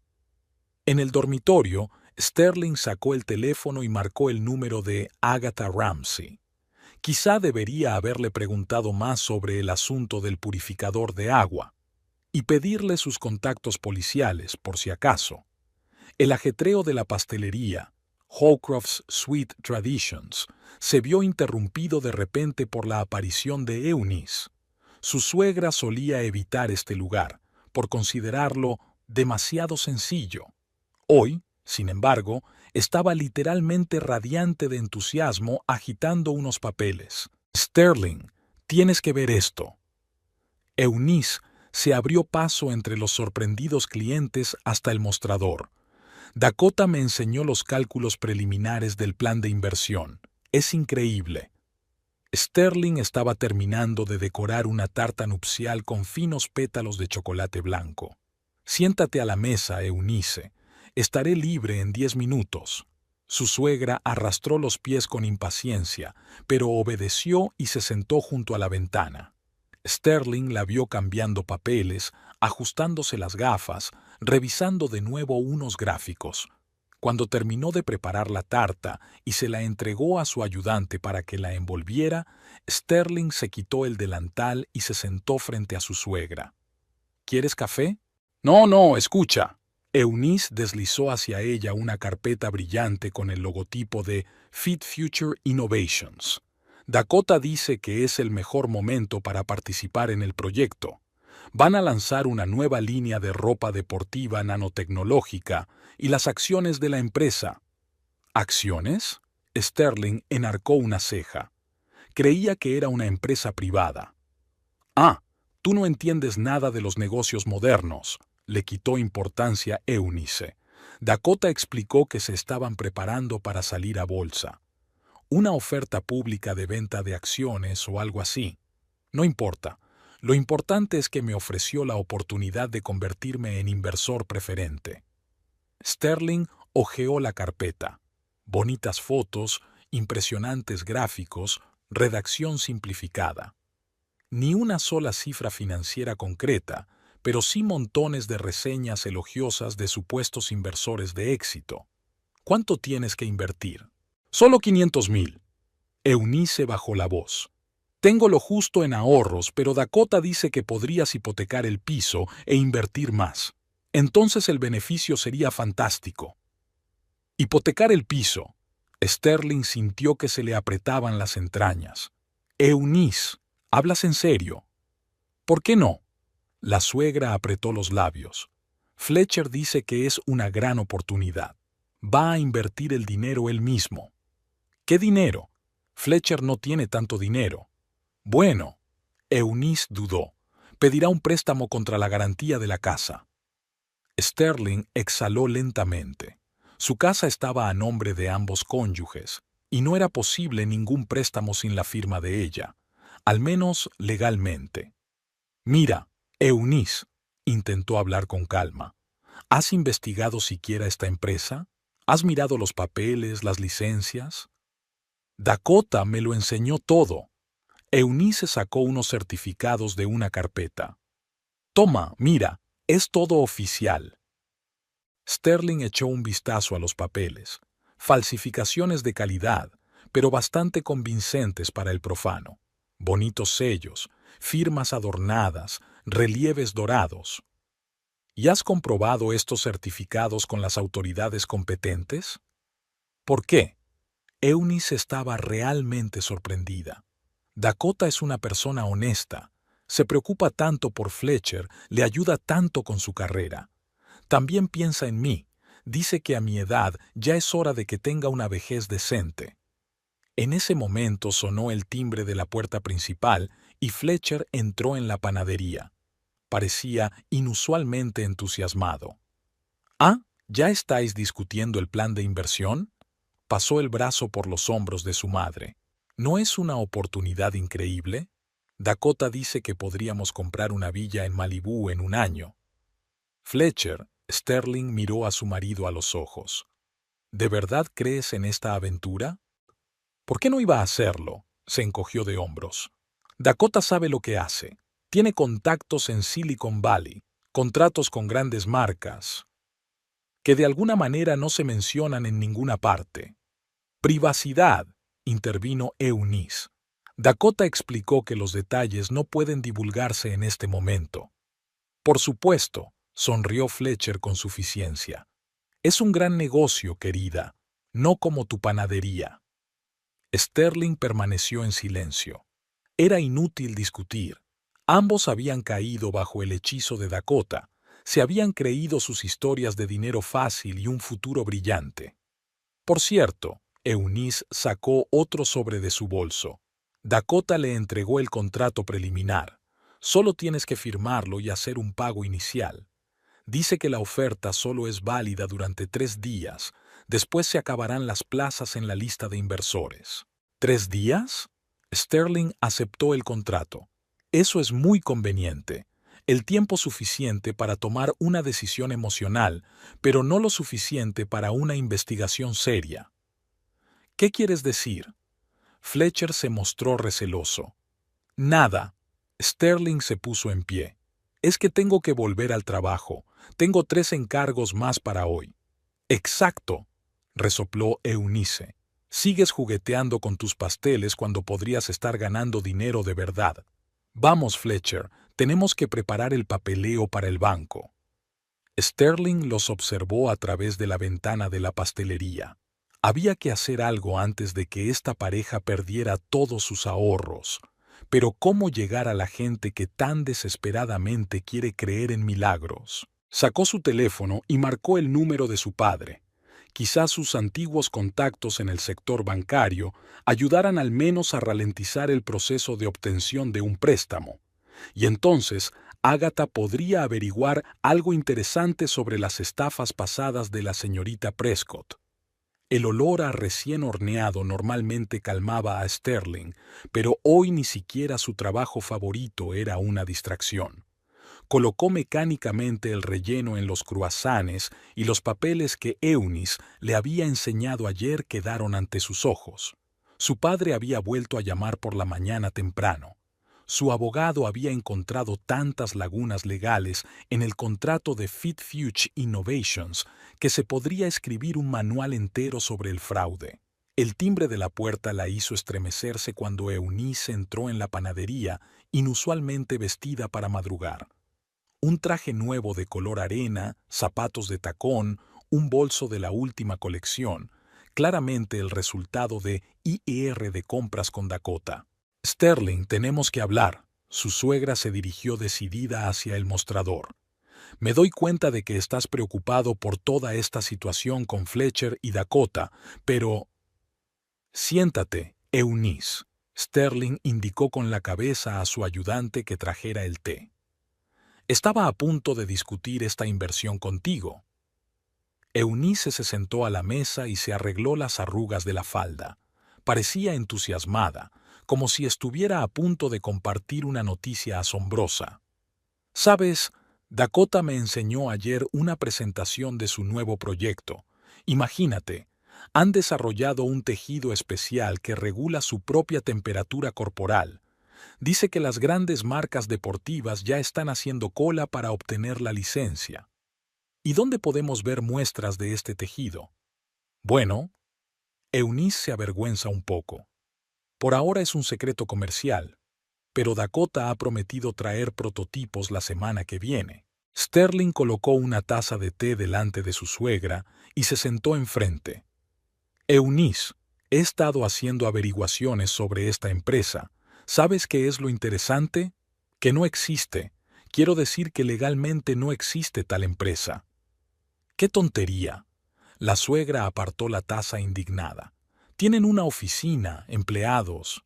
En el dormitorio, Sterling sacó el teléfono y marcó el número de Agatha Ramsey. Quizá debería haberle preguntado más sobre el asunto del purificador de agua y pedirle sus contactos policiales, por si acaso. El ajetreo de la pastelería, Hawcroft's Sweet Traditions, se vio interrumpido de repente por la aparición de Eunice. Su suegra solía evitar este lugar, por considerarlo demasiado sencillo. Hoy, sin embargo, estaba literalmente radiante de entusiasmo agitando unos papeles. Sterling, tienes que ver esto. Eunice se abrió paso entre los sorprendidos clientes hasta el mostrador. Dakota me enseñó los cálculos preliminares del plan de inversión. Es increíble. Sterling estaba terminando de decorar una tarta nupcial con finos pétalos de chocolate blanco. Siéntate a la mesa, Eunice. Estaré libre en 10 minutos. Su suegra arrastró los pies con impaciencia, pero obedeció y se sentó junto a la ventana. Sterling la vio cambiando papeles, ajustándose las gafas, revisando de nuevo unos gráficos. Cuando terminó de preparar la tarta y se la entregó a su ayudante para que la envolviera, Sterling se quitó el delantal y se sentó frente a su suegra. ¿Quieres café? No, escucha. Eunice deslizó hacia ella una carpeta brillante con el logotipo de Fit Future Innovations. Dakota dice que es el mejor momento para participar en el proyecto. Van a lanzar una nueva línea de ropa deportiva nanotecnológica y las acciones de la empresa. ¿Acciones? Sterling enarcó una ceja. Creía que era una empresa privada. Ah, tú no entiendes nada de los negocios modernos, le quitó importancia Eunice. Dakota explicó que se estaban preparando para salir a bolsa. Una oferta pública de venta de acciones o algo así. No importa. Lo importante es que me ofreció la oportunidad de convertirme en inversor preferente. Sterling hojeó la carpeta. Bonitas fotos, impresionantes gráficos, redacción simplificada. Ni una sola cifra financiera concreta, pero sí montones de reseñas elogiosas de supuestos inversores de éxito. ¿Cuánto tienes que invertir? Solo 500,000. Eunice bajó la voz. Tengo lo justo en ahorros, pero Dakota dice que podrías hipotecar el piso e invertir más. Entonces el beneficio sería fantástico. Hipotecar el piso. Sterling sintió que se le apretaban las entrañas. Eunice, ¿hablas en serio? ¿Por qué no? La suegra apretó los labios. Fletcher dice que es una gran oportunidad. Va a invertir el dinero él mismo. ¿Qué dinero? Fletcher no tiene tanto dinero. Bueno, Eunice dudó. Pedirá un préstamo contra la garantía de la casa. Sterling exhaló lentamente. Su casa estaba a nombre de ambos cónyuges, y no era posible ningún préstamo sin la firma de ella, al menos legalmente. Mira, Eunice, intentó hablar con calma. ¿Has investigado siquiera esta empresa? ¿Has mirado los papeles, las licencias? Dakota me lo enseñó todo. Eunice sacó unos certificados de una carpeta. Toma, mira, es todo oficial. Sterling echó un vistazo a los papeles. Falsificaciones de calidad, pero bastante convincentes para el profano. Bonitos sellos, firmas adornadas, relieves dorados. ¿Y has comprobado estos certificados con las autoridades competentes? ¿Por qué? Eunice estaba realmente sorprendida. Dakota es una persona honesta. Se preocupa tanto por Fletcher, le ayuda tanto con su carrera. También piensa en mí. Dice que a mi edad ya es hora de que tenga una vejez decente. En ese momento sonó el timbre de la puerta principal y Fletcher entró en la panadería. Parecía inusualmente entusiasmado. «Ah, ¿ya estáis discutiendo el plan de inversión?» Pasó el brazo por los hombros de su madre. ¿No es una oportunidad increíble? Dakota dice que podríamos comprar una villa en Malibú en un año. Fletcher, Sterling miró a su marido a los ojos. ¿De verdad crees en esta aventura? ¿Por qué no iba a hacerlo? Se encogió de hombros. Dakota sabe lo que hace. Tiene contactos en Silicon Valley, contratos con grandes marcas, que de alguna manera no se mencionan en ninguna parte. Privacidad, intervino Eunice. Dakota explicó que los detalles no pueden divulgarse en este momento. Por supuesto, sonrió Fletcher con suficiencia. Es un gran negocio, querida, no como tu panadería. Sterling permaneció en silencio. Era inútil discutir. Ambos habían caído bajo el hechizo de Dakota, se habían creído sus historias de dinero fácil y un futuro brillante. Por cierto, Eunice sacó otro sobre de su bolso. Dakota le entregó el contrato preliminar. Solo tienes que firmarlo y hacer un pago inicial. Dice que la oferta solo es válida durante 3 días. Después se acabarán las plazas en la lista de inversores. ¿3 días? Sterling aceptó el contrato. Eso es muy conveniente. El tiempo suficiente para tomar una decisión emocional, pero no lo suficiente para una investigación seria. ¿Qué quieres decir? Fletcher se mostró receloso. Nada. Sterling se puso en pie. Es que tengo que volver al trabajo. Tengo 3 encargos más para hoy. Exacto, resopló Eunice. Sigues jugueteando con tus pasteles cuando podrías estar ganando dinero de verdad. Vamos, Fletcher, tenemos que preparar el papeleo para el banco. Sterling los observó a través de la ventana de la pastelería. Había que hacer algo antes de que esta pareja perdiera todos sus ahorros. Pero ¿cómo llegar a la gente que tan desesperadamente quiere creer en milagros? Sacó su teléfono y marcó el número de su padre. Quizás sus antiguos contactos en el sector bancario ayudaran al menos a ralentizar el proceso de obtención de un préstamo. Y entonces, Agatha podría averiguar algo interesante sobre las estafas pasadas de la señorita Prescott. El olor a recién horneado normalmente calmaba a Sterling, pero hoy ni siquiera su trabajo favorito era una distracción. Colocó mecánicamente el relleno en los croissants y los papeles que Eunice le había enseñado ayer quedaron ante sus ojos. Su padre había vuelto a llamar por la mañana temprano. Su abogado había encontrado tantas lagunas legales en el contrato de FitFuture Innovations que se podría escribir un manual entero sobre el fraude. El timbre de la puerta la hizo estremecerse cuando Eunice entró en la panadería, inusualmente vestida para madrugar. Un traje nuevo de color arena, zapatos de tacón, un bolso de la última colección, claramente el resultado de IR de compras con Dakota. Sterling, tenemos que hablar. Su suegra se dirigió decidida hacia el mostrador. Me doy cuenta de que estás preocupado por toda esta situación con Fletcher y Dakota, pero... Siéntate, Eunice. Sterling indicó con la cabeza a su ayudante que trajera el té. Estaba a punto de discutir esta inversión contigo. Eunice se sentó a la mesa y se arregló las arrugas de la falda. Parecía entusiasmada, como si estuviera a punto de compartir una noticia asombrosa. ¿Sabes? Dakota me enseñó ayer una presentación de su nuevo proyecto. Imagínate, han desarrollado un tejido especial que regula su propia temperatura corporal. Dice que las grandes marcas deportivas ya están haciendo cola para obtener la licencia. ¿Y dónde podemos ver muestras de este tejido? Bueno, Eunice se avergüenza un poco. Por ahora es un secreto comercial, pero Dakota ha prometido traer prototipos la semana que viene. Sterling colocó una taza de té delante de su suegra y se sentó enfrente. Eunice, he estado haciendo averiguaciones sobre esta empresa. ¿Sabes qué es lo interesante? Que no existe. Quiero decir que legalmente no existe tal empresa. ¡Qué tontería! La suegra apartó la taza indignada. Tienen una oficina, empleados.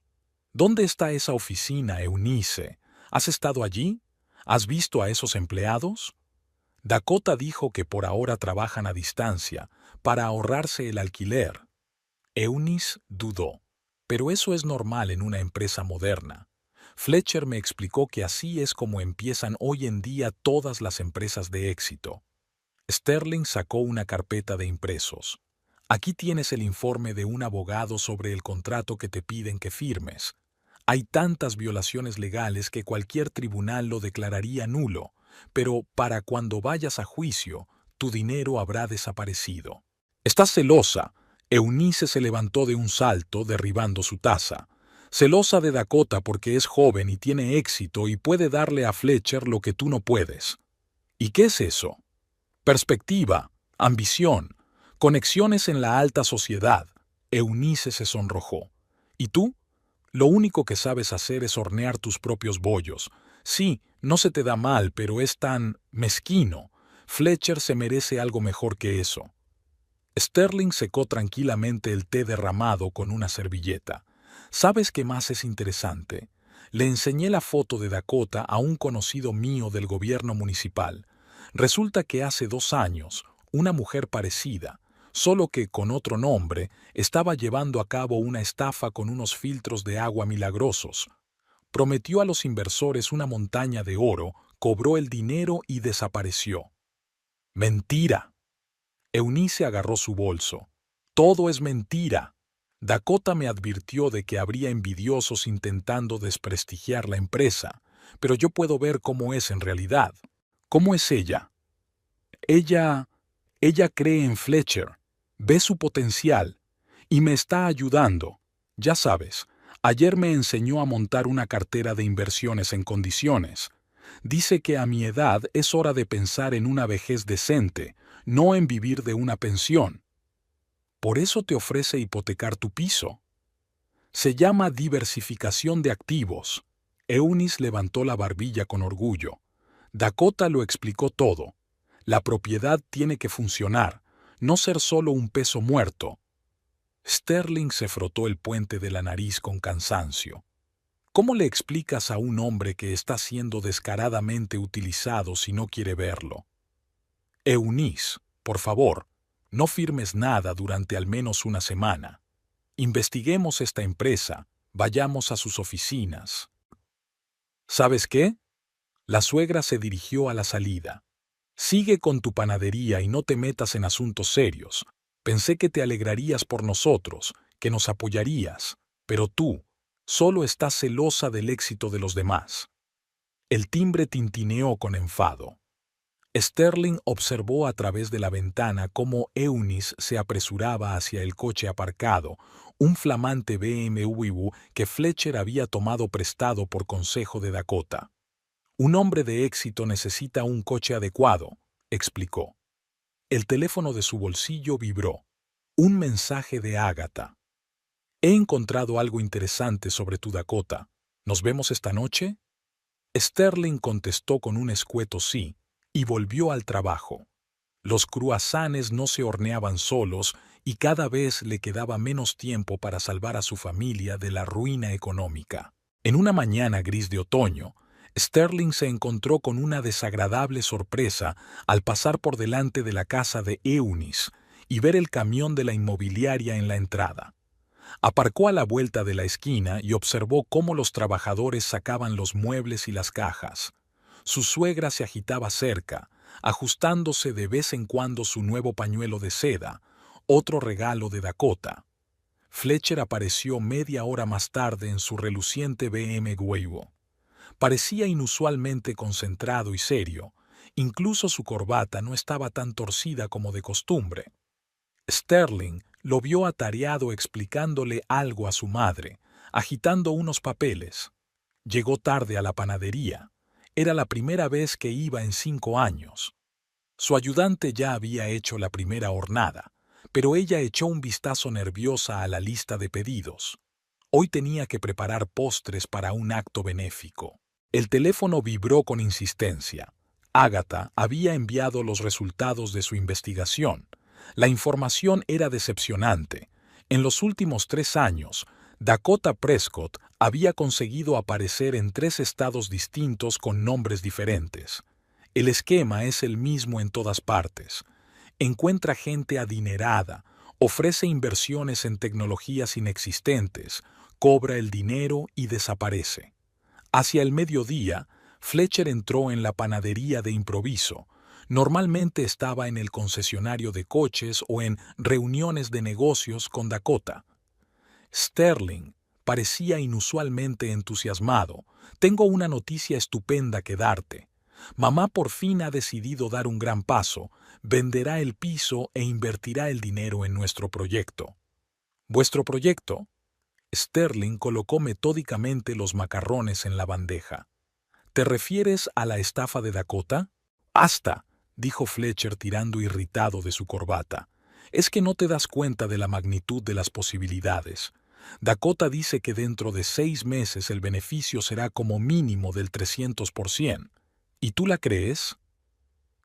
¿Dónde está esa oficina, Eunice? ¿Has estado allí? ¿Has visto a esos empleados? Dakota dijo que por ahora trabajan a distancia, para ahorrarse el alquiler. Eunice dudó. Pero eso es normal en una empresa moderna. Fletcher me explicó que así es como empiezan hoy en día todas las empresas de éxito. Sterling sacó una carpeta de impresos. Aquí tienes el informe de un abogado sobre el contrato que te piden que firmes. Hay tantas violaciones legales que cualquier tribunal lo declararía nulo, pero para cuando vayas a juicio, tu dinero habrá desaparecido. Estás celosa. Eunice se levantó de un salto, derribando su taza. Celosa de Dakota porque es joven y tiene éxito y puede darle a Fletcher lo que tú no puedes. ¿Y qué es eso? Perspectiva, ambición, conexiones en la alta sociedad. Eunice se sonrojó. ¿Y tú? Lo único que sabes hacer es hornear tus propios bollos. Sí, no se te da mal, pero es tan mezquino. Fletcher se merece algo mejor que eso. Sterling secó tranquilamente el té derramado con una servilleta. ¿Sabes qué más es interesante? Le enseñé la foto de Dakota a un conocido mío del gobierno municipal. Resulta que hace 2 años, una mujer parecida, solo que con otro nombre, estaba llevando a cabo una estafa con unos filtros de agua milagrosos. Prometió a los inversores una montaña de oro, cobró el dinero y desapareció. ¡Mentira! Eunice agarró su bolso. Todo es mentira. Dakota me advirtió de que habría envidiosos intentando desprestigiar la empresa, pero yo puedo ver cómo es en realidad. ¿Cómo es ella? Ella cree en Fletcher, ve su potencial y me está ayudando. Ya sabes, ayer me enseñó a montar una cartera de inversiones en condiciones. Dice que a mi edad es hora de pensar en una vejez decente, no en vivir de una pensión. Por eso te ofrece hipotecar tu piso. Se llama diversificación de activos. Eunice levantó la barbilla con orgullo. Dakota lo explicó todo. La propiedad tiene que funcionar, no ser solo un peso muerto. Sterling se frotó el puente de la nariz con cansancio. ¿Cómo le explicas a un hombre que está siendo descaradamente utilizado si no quiere verlo? Eunice, por favor, no firmes nada durante al menos una semana. Investiguemos esta empresa, vayamos a sus oficinas. ¿Sabes qué? La suegra se dirigió a la salida. Sigue con tu panadería y no te metas en asuntos serios. Pensé que te alegrarías por nosotros, que nos apoyarías, pero tú solo estás celosa del éxito de los demás. El timbre tintineó con enfado. Sterling observó a través de la ventana cómo Eunice se apresuraba hacia el coche aparcado, un flamante BMW que Fletcher había tomado prestado por consejo de Dakota. Un hombre de éxito necesita un coche adecuado, explicó. El teléfono de su bolsillo vibró. Un mensaje de Agatha. He encontrado algo interesante sobre tu Dakota. ¿Nos vemos esta noche? Sterling contestó con un escueto sí y volvió al trabajo. Los cruasanes no se horneaban solos y cada vez le quedaba menos tiempo para salvar a su familia de la ruina económica. En una mañana gris de otoño, Sterling se encontró con una desagradable sorpresa al pasar por delante de la casa de Eunice y ver el camión de la inmobiliaria en la entrada. Aparcó a la vuelta de la esquina y observó cómo los trabajadores sacaban los muebles y las cajas. Su suegra se agitaba cerca, ajustándose de vez en cuando su nuevo pañuelo de seda, otro regalo de Dakota. Fletcher apareció media hora más tarde en su reluciente BMW. Parecía inusualmente concentrado y serio, incluso su corbata no estaba tan torcida como de costumbre. Sterling lo vio atareado explicándole algo a su madre, agitando unos papeles. Llegó tarde a la panadería. Era la primera vez que iba en 5 años. Su ayudante ya había hecho la primera hornada, pero ella echó un vistazo nerviosa a la lista de pedidos. Hoy tenía que preparar postres para un acto benéfico. El teléfono vibró con insistencia. Agatha había enviado los resultados de su investigación. La información era decepcionante. En los últimos 3 años, Dakota Prescott había conseguido aparecer en 3 estados distintos con nombres diferentes. El esquema es el mismo en todas partes. Encuentra gente adinerada, ofrece inversiones en tecnologías inexistentes, cobra el dinero y desaparece. Hacia el mediodía, Fletcher entró en la panadería de improviso. Normalmente estaba en el concesionario de coches o en reuniones de negocios con Dakota. Sterling parecía inusualmente entusiasmado. Tengo una noticia estupenda que darte. Mamá por fin ha decidido dar un gran paso, venderá el piso e invertirá el dinero en nuestro proyecto. ¿Vuestro proyecto? Sterling colocó metódicamente los macarrones en la bandeja. ¿Te refieres a la estafa de Dakota? ¡Basta!, dijo Fletcher tirando irritado de su corbata. Es que no te das cuenta de la magnitud de las posibilidades. Dakota dice que dentro de 6 meses el beneficio será como mínimo del 300%. ¿Y tú la crees?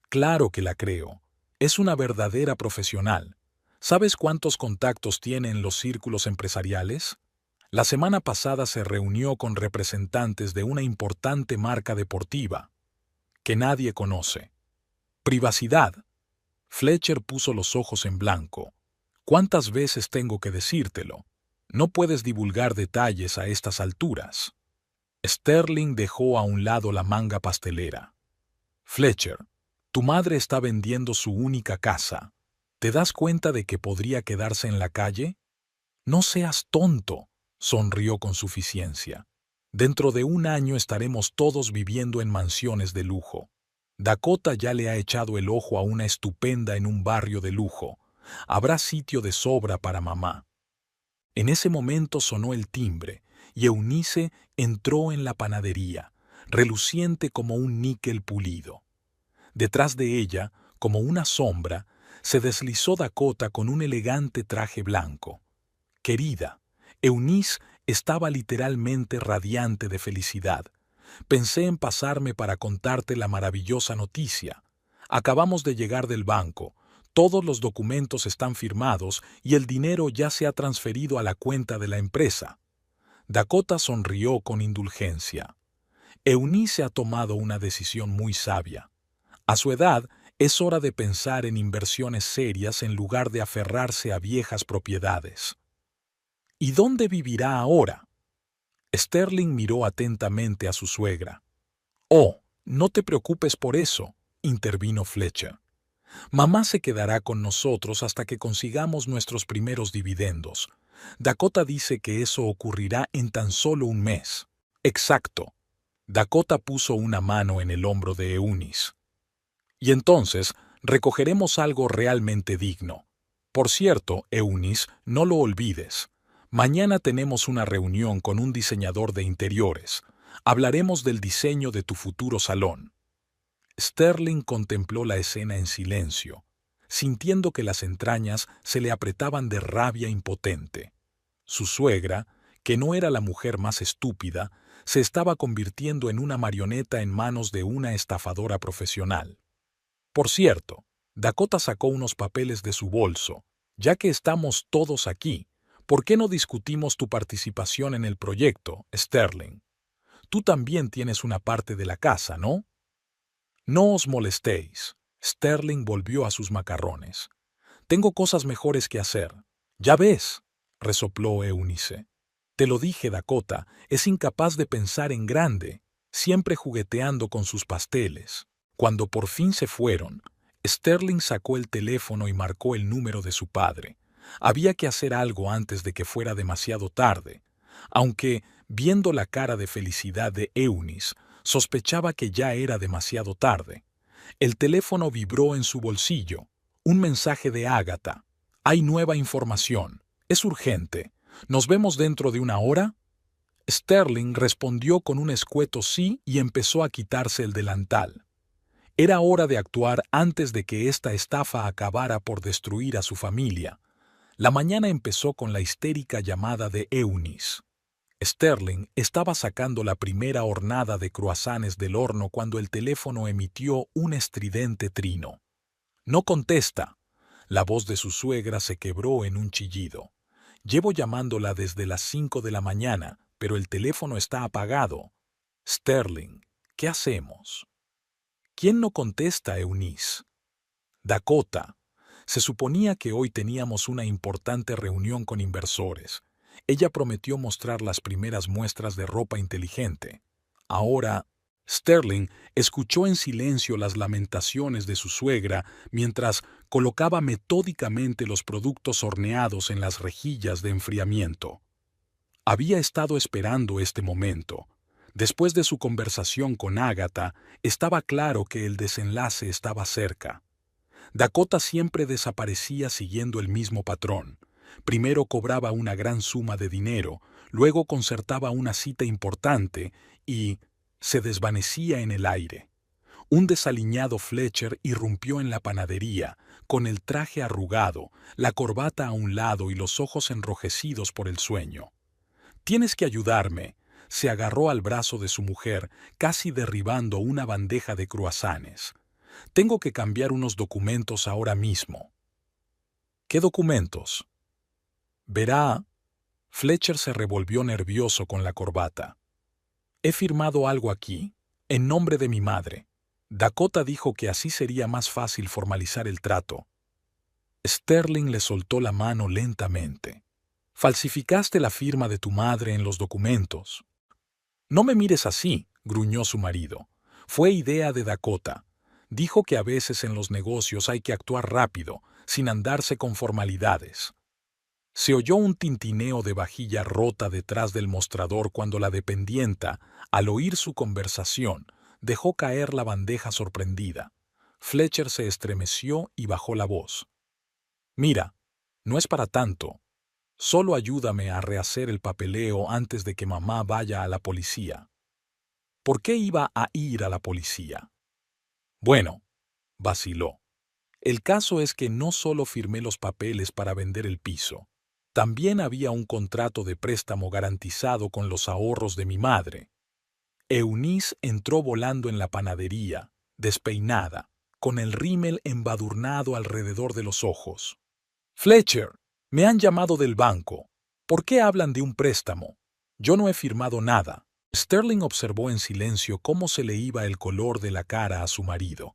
Claro que la creo. Es una verdadera profesional. ¿Sabes cuántos contactos tiene en los círculos empresariales? La semana pasada se reunió con representantes de una importante marca deportiva que nadie conoce. Privacidad. Fletcher puso los ojos en blanco. ¿Cuántas veces tengo que decírtelo? No puedes divulgar detalles a estas alturas. Sterling dejó a un lado la manga pastelera. Fletcher, tu madre está vendiendo su única casa. ¿Te das cuenta de que podría quedarse en la calle? No seas tonto, sonrió con suficiencia. Dentro de 1 año estaremos todos viviendo en mansiones de lujo. Dakota ya le ha echado el ojo a una estupenda en un barrio de lujo. Habrá sitio de sobra para mamá. En ese momento sonó el timbre y Eunice entró en la panadería. reluciente como un níquel pulido. Detrás de ella, como una sombra, se deslizó Dakota con un elegante traje blanco. Querida, Eunice estaba literalmente radiante de felicidad. Pensé en pasarme para contarte la maravillosa noticia. Acabamos de llegar del banco, todos los documentos están firmados y el dinero ya se ha transferido a la cuenta de la empresa. Dakota sonrió con indulgencia. Eunice ha tomado una decisión muy sabia. A su edad, es hora de pensar en inversiones serias en lugar de aferrarse a viejas propiedades. ¿Y dónde vivirá ahora? Sterling miró atentamente a su suegra. Oh, no te preocupes por eso, intervino Fletcher. Mamá se quedará con nosotros hasta que consigamos nuestros primeros dividendos. Dakota dice que eso ocurrirá en tan solo un mes. Exacto. Dakota puso una mano en el hombro de Eunice. Y entonces recogeremos algo realmente digno. Por cierto, Eunice, no lo olvides. Mañana tenemos una reunión con un diseñador de interiores. Hablaremos del diseño de tu futuro salón. Sterling contempló la escena en silencio, sintiendo que las entrañas se le apretaban de rabia impotente. Su suegra, que no era la mujer más estúpida, se estaba convirtiendo en una marioneta en manos de una estafadora profesional. Por cierto, Dakota sacó unos papeles de su bolso. Ya que estamos todos aquí, ¿por qué no discutimos tu participación en el proyecto, Sterling? Tú también tienes una parte de la casa, ¿no? No os molestéis. Sterling volvió a sus macarrones. Tengo cosas mejores que hacer. Ya ves, resopló Eunice. Te lo dije, Dakota, es incapaz de pensar en grande, siempre jugueteando con sus pasteles. Cuando por fin se fueron, Sterling sacó el teléfono y marcó el número de su padre. Había que hacer algo antes de que fuera demasiado tarde, aunque, viendo la cara de felicidad de Eunice, sospechaba que ya era demasiado tarde. El teléfono vibró en su bolsillo. Un mensaje de Agatha. Hay nueva información. Es urgente. ¿Nos vemos dentro de una hora? Sterling respondió con un escueto sí y empezó a quitarse el delantal. Era hora de actuar antes de que esta estafa acabara por destruir a su familia. La mañana empezó con la histérica llamada de Eunice. Sterling estaba sacando la primera hornada de croissants del horno cuando el teléfono emitió un estridente trino. «No contesta». La voz de su suegra se quebró en un chillido. «Llevo llamándola desde las 5 de la mañana, pero el teléfono está apagado». «Sterling, ¿qué hacemos?» «¿Quién no contesta, Eunice?» «Dakota. Se suponía que hoy teníamos una importante reunión con inversores. Ella prometió mostrar las primeras muestras de ropa inteligente. Ahora, Sterling escuchó en silencio las lamentaciones de su suegra mientras colocaba metódicamente los productos horneados en las rejillas de enfriamiento. Había estado esperando este momento. Después de su conversación con Agatha, estaba claro que el desenlace estaba cerca. Dakota siempre desaparecía siguiendo el mismo patrón. Primero cobraba una gran suma de dinero, luego concertaba una cita importante y se desvanecía en el aire. Un desaliñado Fletcher irrumpió en la panadería, con el traje arrugado, la corbata a un lado y los ojos enrojecidos por el sueño. «Tienes que ayudarme». Se agarró al brazo de su mujer, casi derribando una bandeja de croissants. «Tengo que cambiar unos documentos ahora mismo». «¿Qué documentos?» «Verá». Fletcher se revolvió nervioso con la corbata. «He firmado algo aquí, en nombre de mi madre. Dakota dijo que así sería más fácil formalizar el trato». Sterling le soltó la mano lentamente. «Falsificaste la firma de tu madre en los documentos». «No me mires así», gruñó su marido. «Fue idea de Dakota. Dijo que a veces en los negocios hay que actuar rápido, sin andarse con formalidades». Se oyó un tintineo de vajilla rota detrás del mostrador cuando la dependienta, al oír su conversación, dejó caer la bandeja sorprendida. Fletcher se estremeció y bajó la voz. «Mira, no es para tanto. Solo ayúdame a rehacer el papeleo antes de que mamá vaya a la policía». ¿Por qué iba a ir a la policía? Bueno, vaciló. El caso es que no solo firmé los papeles para vender el piso, también había un contrato de préstamo garantizado con los ahorros de mi madre. Eunice entró volando en la panadería, despeinada, con el rímel embadurnado alrededor de los ojos. Fletcher, me han llamado del banco. ¿Por qué hablan de un préstamo? Yo no he firmado nada. Sterling observó en silencio cómo se le iba el color de la cara a su marido.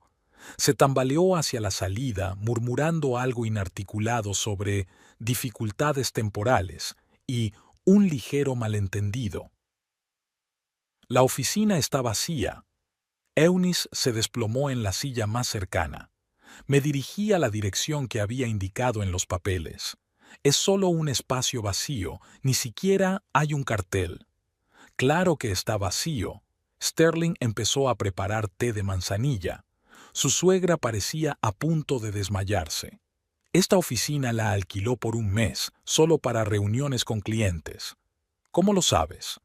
Se tambaleó hacia la salida, murmurando algo inarticulado sobre dificultades temporales y un ligero malentendido. La oficina está vacía. Eunice se desplomó en la silla más cercana. Me dirigí a la dirección que había indicado en los papeles. Es solo un espacio vacío, ni siquiera hay un cartel. Claro que está vacío. Sterling empezó a preparar té de manzanilla. Su suegra parecía a punto de desmayarse. Esta oficina la alquiló por un mes, solo para reuniones con clientes. ¿Cómo lo sabes?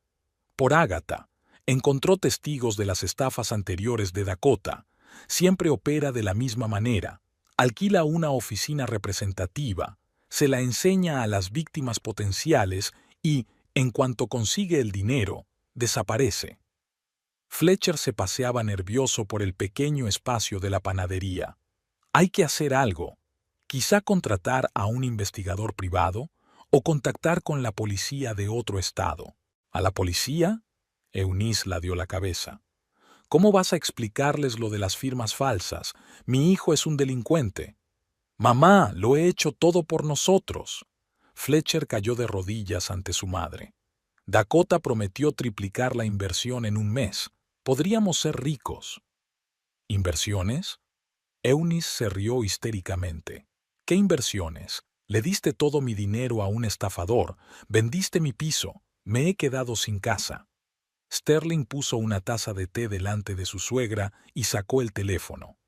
Por Agatha. Encontró testigos de las estafas anteriores de Dakota. Siempre opera de la misma manera. Alquila una oficina representativa, se la enseña a las víctimas potenciales y, en cuanto consigue el dinero, desaparece. Fletcher se paseaba nervioso por el pequeño espacio de la panadería. Hay que hacer algo. Quizá contratar a un investigador privado o contactar con la policía de otro estado. ¿A la policía? Eunice la dio la cabeza. ¿Cómo vas a explicarles lo de las firmas falsas? Mi hijo es un delincuente. Mamá, lo he hecho todo por nosotros. Fletcher cayó de rodillas ante su madre. Dakota prometió triplicar la inversión en un mes. Podríamos ser ricos. ¿Inversiones? Eunice se rió histéricamente. ¿Qué inversiones? Le diste todo mi dinero a un estafador, vendiste mi piso, me he quedado sin casa. Sterling puso una taza de té delante de su suegra y sacó el teléfono.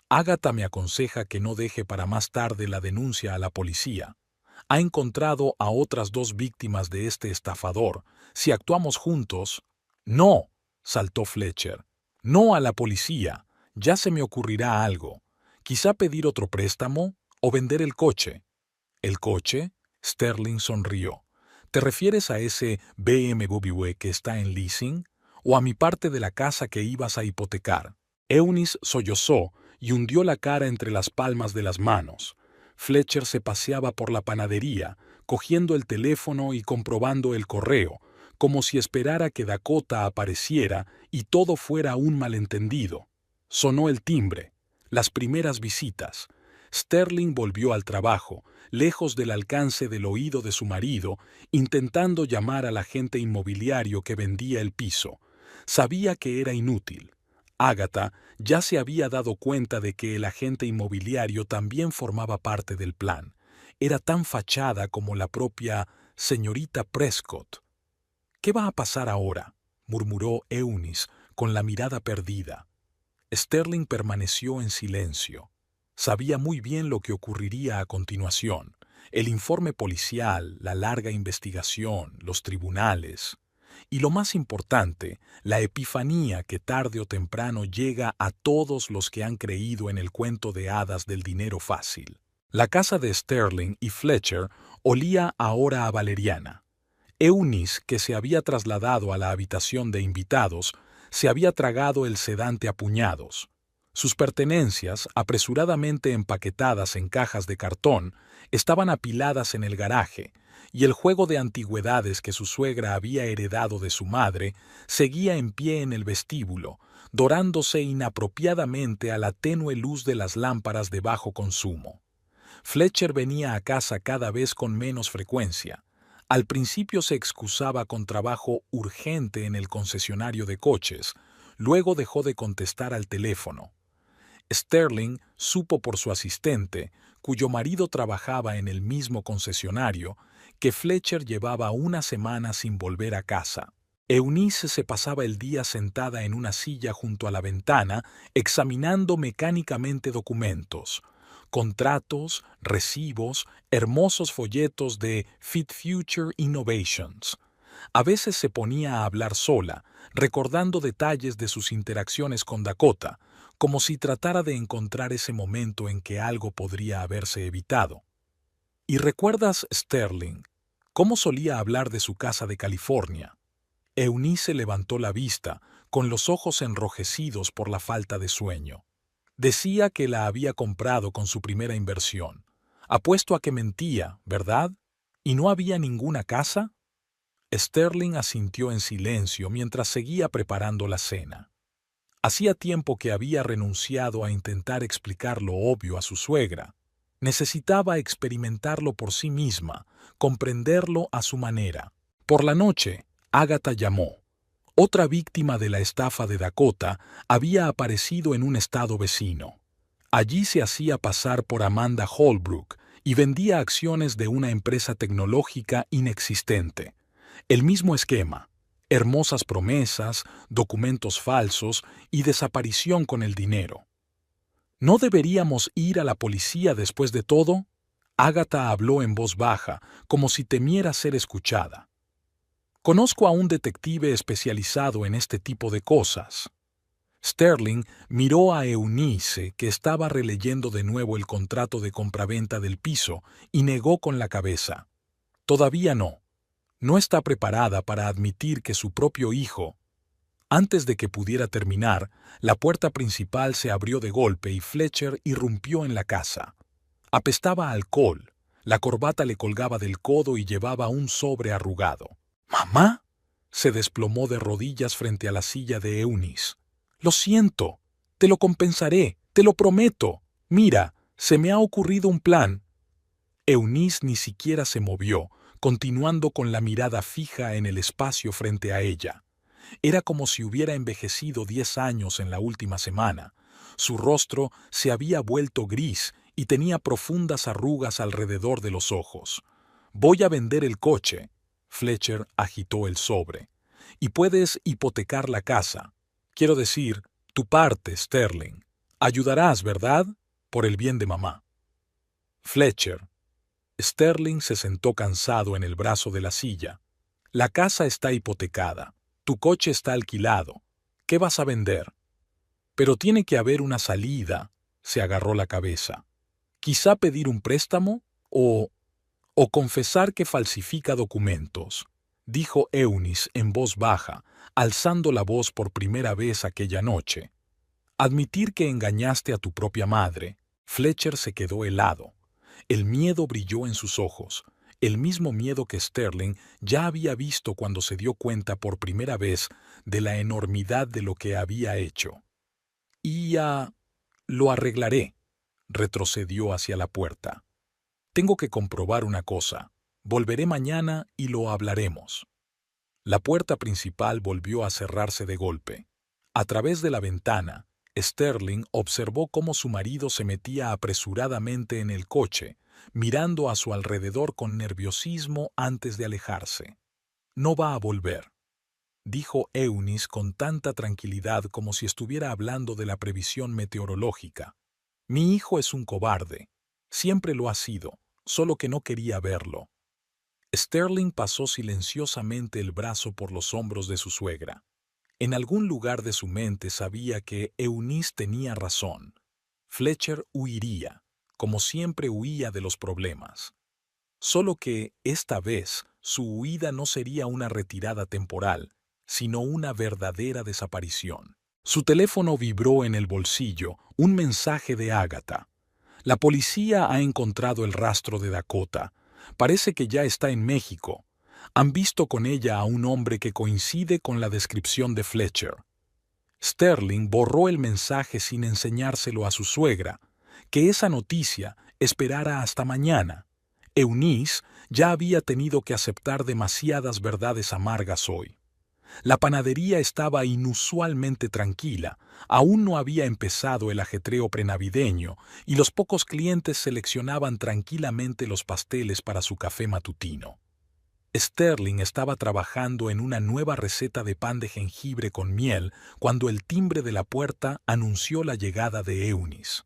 Agatha me aconseja que no deje para más tarde la denuncia a la policía. Ha encontrado a otras 2 víctimas de este estafador. Si actuamos juntos... ¡No!, saltó Fletcher. ¡No a la policía! Ya se me ocurrirá algo. Quizá pedir otro préstamo o vender el coche. ¿El coche? Sterling sonrió. ¿Te refieres a ese BMW que está en leasing? ¿O a mi parte de la casa que ibas a hipotecar? Eunice sollozó y hundió la cara entre las palmas de las manos. Fletcher se paseaba por la panadería, cogiendo el teléfono y comprobando el correo, como si esperara que Dakota apareciera y todo fuera un malentendido. Sonó el timbre. Las primeras visitas. Sterling volvió al trabajo, lejos del alcance del oído de su marido, intentando llamar al agente inmobiliario que vendía el piso. Sabía que era inútil. Agatha ya se había dado cuenta de que el agente inmobiliario también formaba parte del plan. Era tan fachada como la propia señorita Prescott. ¿Qué va a pasar ahora?, murmuró Eunice, con la mirada perdida. Sterling permaneció en silencio. Sabía muy bien lo que ocurriría a continuación. El informe policial, la larga investigación, los tribunales. Y lo más importante, la epifanía que tarde o temprano llega a todos los que han creído en el cuento de hadas del dinero fácil. La casa de Sterling y Fletcher olía ahora a valeriana. Eunice, que se había trasladado a la habitación de invitados, se había tragado el sedante a puñados. Sus pertenencias, apresuradamente empaquetadas en cajas de cartón, estaban apiladas en el garaje, y el juego de antigüedades que su suegra había heredado de su madre seguía en pie en el vestíbulo, dorándose inapropiadamente a la tenue luz de las lámparas de bajo consumo. Fletcher venía a casa cada vez con menos frecuencia. Al principio se excusaba con trabajo urgente en el concesionario de coches, luego dejó de contestar al teléfono. Sterling supo por su asistente, cuyo marido trabajaba en el mismo concesionario, que Fletcher llevaba una semana sin volver a casa. Eunice se pasaba el día sentada en una silla junto a la ventana, examinando mecánicamente documentos, contratos, recibos, hermosos folletos de Fit Future Innovations. A veces se ponía a hablar sola, recordando detalles de sus interacciones con Dakota, como si tratara de encontrar ese momento en que algo podría haberse evitado. ¿Y recuerdas, Sterling, cómo solía hablar de su casa de California? Eunice levantó la vista, con los ojos enrojecidos por la falta de sueño. Decía que la había comprado con su primera inversión. Apuesto a que mentía, ¿verdad? ¿Y no había ninguna casa? Sterling asintió en silencio mientras seguía preparando la cena. Hacía tiempo que había renunciado a intentar explicar lo obvio a su suegra. Necesitaba experimentarlo por sí misma, comprenderlo a su manera. Por la noche, Agatha llamó. Otra víctima de la estafa de Dakota había aparecido en un estado vecino. Allí se hacía pasar por Amanda Holbrook y vendía acciones de una empresa tecnológica inexistente. El mismo esquema: hermosas promesas, documentos falsos y desaparición con el dinero. ¿No deberíamos ir a la policía después de todo? Agatha habló en voz baja, como si temiera ser escuchada. Conozco a un detective especializado en este tipo de cosas. Sterling miró a Eunice, que estaba releyendo de nuevo el contrato de compraventa del piso, y negó con la cabeza. Todavía no. No está preparada para admitir que su propio hijo... Antes de que pudiera terminar, la puerta principal se abrió de golpe y Fletcher irrumpió en la casa. Apestaba a alcohol, la corbata le colgaba del codo y llevaba un sobre arrugado. —¿Mamá? Se desplomó de rodillas frente a la silla de Eunice. —Lo siento, te lo compensaré, te lo prometo. Mira, se me ha ocurrido un plan. Eunice ni siquiera se movió, continuando con la mirada fija en el espacio frente a ella. Era como si hubiera envejecido 10 años en la última semana. Su rostro se había vuelto gris y tenía profundas arrugas alrededor de los ojos. «Voy a vender el coche». Fletcher agitó el sobre. «Y puedes hipotecar la casa. Quiero decir, tu parte, Sterling. Ayudarás, ¿verdad? Por el bien de mamá». Fletcher. Sterling se sentó cansado en el brazo de la silla. «La casa está hipotecada. Tu coche está alquilado. ¿Qué vas a vender?» «Pero tiene que haber una salida», se agarró la cabeza. «Quizá pedir un préstamo o confesar que falsifica documentos», dijo Eunice en voz baja, alzando la voz por primera vez aquella noche. «Admitir que engañaste a tu propia madre». Fletcher se quedó helado. El miedo brilló en sus ojos. El mismo miedo que Sterling ya había visto cuando se dio cuenta por primera vez de la enormidad de lo que había hecho. Lo arreglaré», retrocedió hacia la puerta. «Tengo que comprobar una cosa. Volveré mañana y lo hablaremos». La puerta principal volvió a cerrarse de golpe. A través de la ventana, Sterling observó cómo su marido se metía apresuradamente en el coche, mirando a su alrededor con nerviosismo antes de alejarse. «No va a volver», dijo Eunice con tanta tranquilidad como si estuviera hablando de la previsión meteorológica. «Mi hijo es un cobarde. Siempre lo ha sido, solo que no quería verlo». Sterling pasó silenciosamente el brazo por los hombros de su suegra. En algún lugar de su mente sabía que Eunice tenía razón. Fletcher huiría, como siempre huía de los problemas. Solo que, esta vez, su huida no sería una retirada temporal, sino una verdadera desaparición. Su teléfono vibró en el bolsillo, un mensaje de Agatha. «La policía ha encontrado el rastro de Dakota. Parece que ya está en México. Han visto con ella a un hombre que coincide con la descripción de Fletcher». Sterling borró el mensaje sin enseñárselo a su suegra. Que esa noticia esperara hasta mañana. Eunice ya había tenido que aceptar demasiadas verdades amargas hoy. La panadería estaba inusualmente tranquila, aún no había empezado el ajetreo prenavideño y los pocos clientes seleccionaban tranquilamente los pasteles para su café matutino. Sterling estaba trabajando en una nueva receta de pan de jengibre con miel cuando el timbre de la puerta anunció la llegada de Eunice.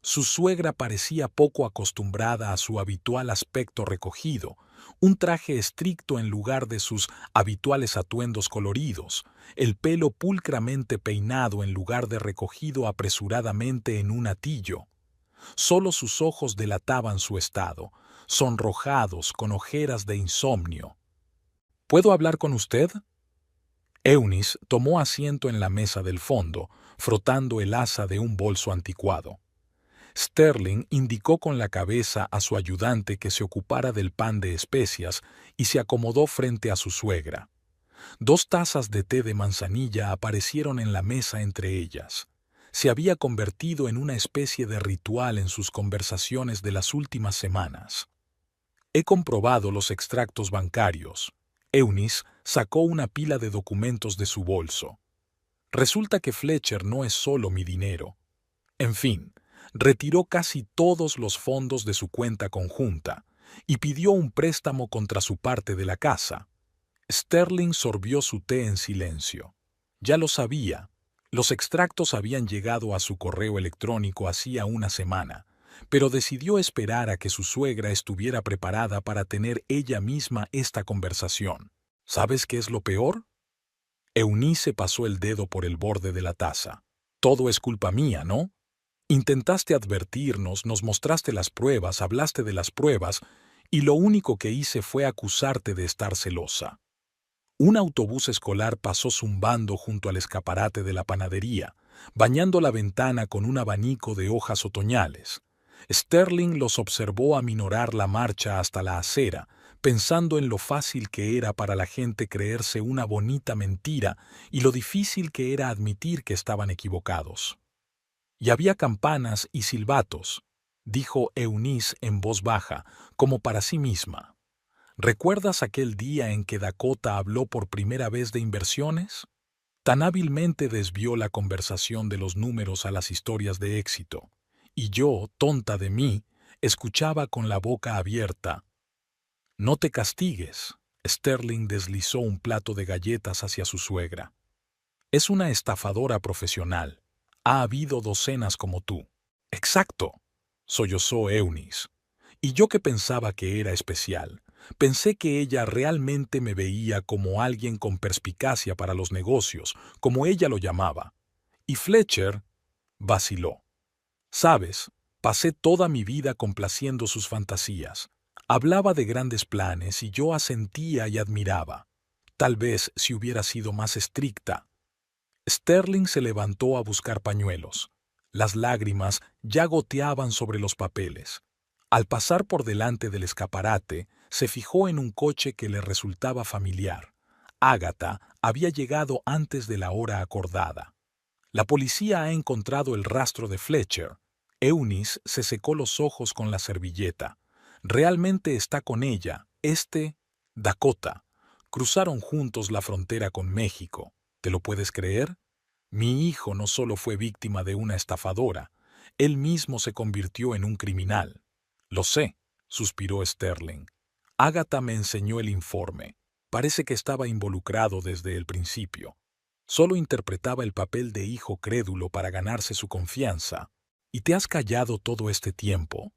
Su suegra parecía poco acostumbrada a su habitual aspecto recogido, un traje estricto en lugar de sus habituales atuendos coloridos, el pelo pulcramente peinado en lugar de recogido apresuradamente en un atillo. Solo sus ojos delataban su estado, sonrojados con ojeras de insomnio. ¿Puedo hablar con usted? Eunice tomó asiento en la mesa del fondo, frotando el asa de un bolso anticuado. Sterling indicó con la cabeza a su ayudante que se ocupara del pan de especias y se acomodó frente a su suegra. 2 tazas de té de manzanilla aparecieron en la mesa entre ellas. Se había convertido en una especie de ritual en sus conversaciones de las últimas semanas. He comprobado los extractos bancarios. Eunice sacó una pila de documentos de su bolso. Resulta que Fletcher no es solo mi dinero. En fin, retiró casi todos los fondos de su cuenta conjunta y pidió un préstamo contra su parte de la casa. Sterling sorbió su té en silencio. Ya lo sabía. Los extractos habían llegado a su correo electrónico hacía una semana, pero decidió esperar a que su suegra estuviera preparada para tener ella misma esta conversación. ¿Sabes qué es lo peor? Eunice pasó el dedo por el borde de la taza. Todo es culpa mía, ¿no? Intentaste advertirnos, nos mostraste las pruebas, hablaste de las pruebas, y lo único que hice fue acusarte de estar celosa. Un autobús escolar pasó zumbando junto al escaparate de la panadería, bañando la ventana con un abanico de hojas otoñales. Sterling los observó aminorar la marcha hasta la acera, pensando en lo fácil que era para la gente creerse una bonita mentira y lo difícil que era admitir que estaban equivocados. Y había campanas y silbatos, dijo Eunice en voz baja, como para sí misma. ¿Recuerdas aquel día en que Dakota habló por primera vez de inversiones? Tan hábilmente desvió la conversación de los números a las historias de éxito, y yo, tonta de mí, escuchaba con la boca abierta. No te castigues. Sterling deslizó un plato de galletas hacia su suegra. Es una estafadora profesional. Ha habido docenas como tú. Exacto, sollozó Eunice. Y yo que pensaba que era especial. Pensé que ella realmente me veía como alguien con perspicacia para los negocios, como ella lo llamaba. Y Fletcher vaciló. Sabes, pasé toda mi vida complaciendo sus fantasías. Hablaba de grandes planes y yo asentía y admiraba. Tal vez si hubiera sido más estricta. Sterling se levantó a buscar pañuelos. Las lágrimas ya goteaban sobre los papeles. Al pasar por delante del escaparate, se fijó en un coche que le resultaba familiar. Agatha había llegado antes de la hora acordada. La policía ha encontrado el rastro de Fletcher. Eunice se secó los ojos con la servilleta. Realmente está con ella, Dakota. Cruzaron juntos la frontera con México. ¿Te lo puedes creer? Mi hijo no solo fue víctima de una estafadora, él mismo se convirtió en un criminal. Lo sé, suspiró Sterling. Agatha me enseñó el informe. Parece que estaba involucrado desde el principio. Solo interpretaba el papel de hijo crédulo para ganarse su confianza. ¿Y te has callado todo este tiempo?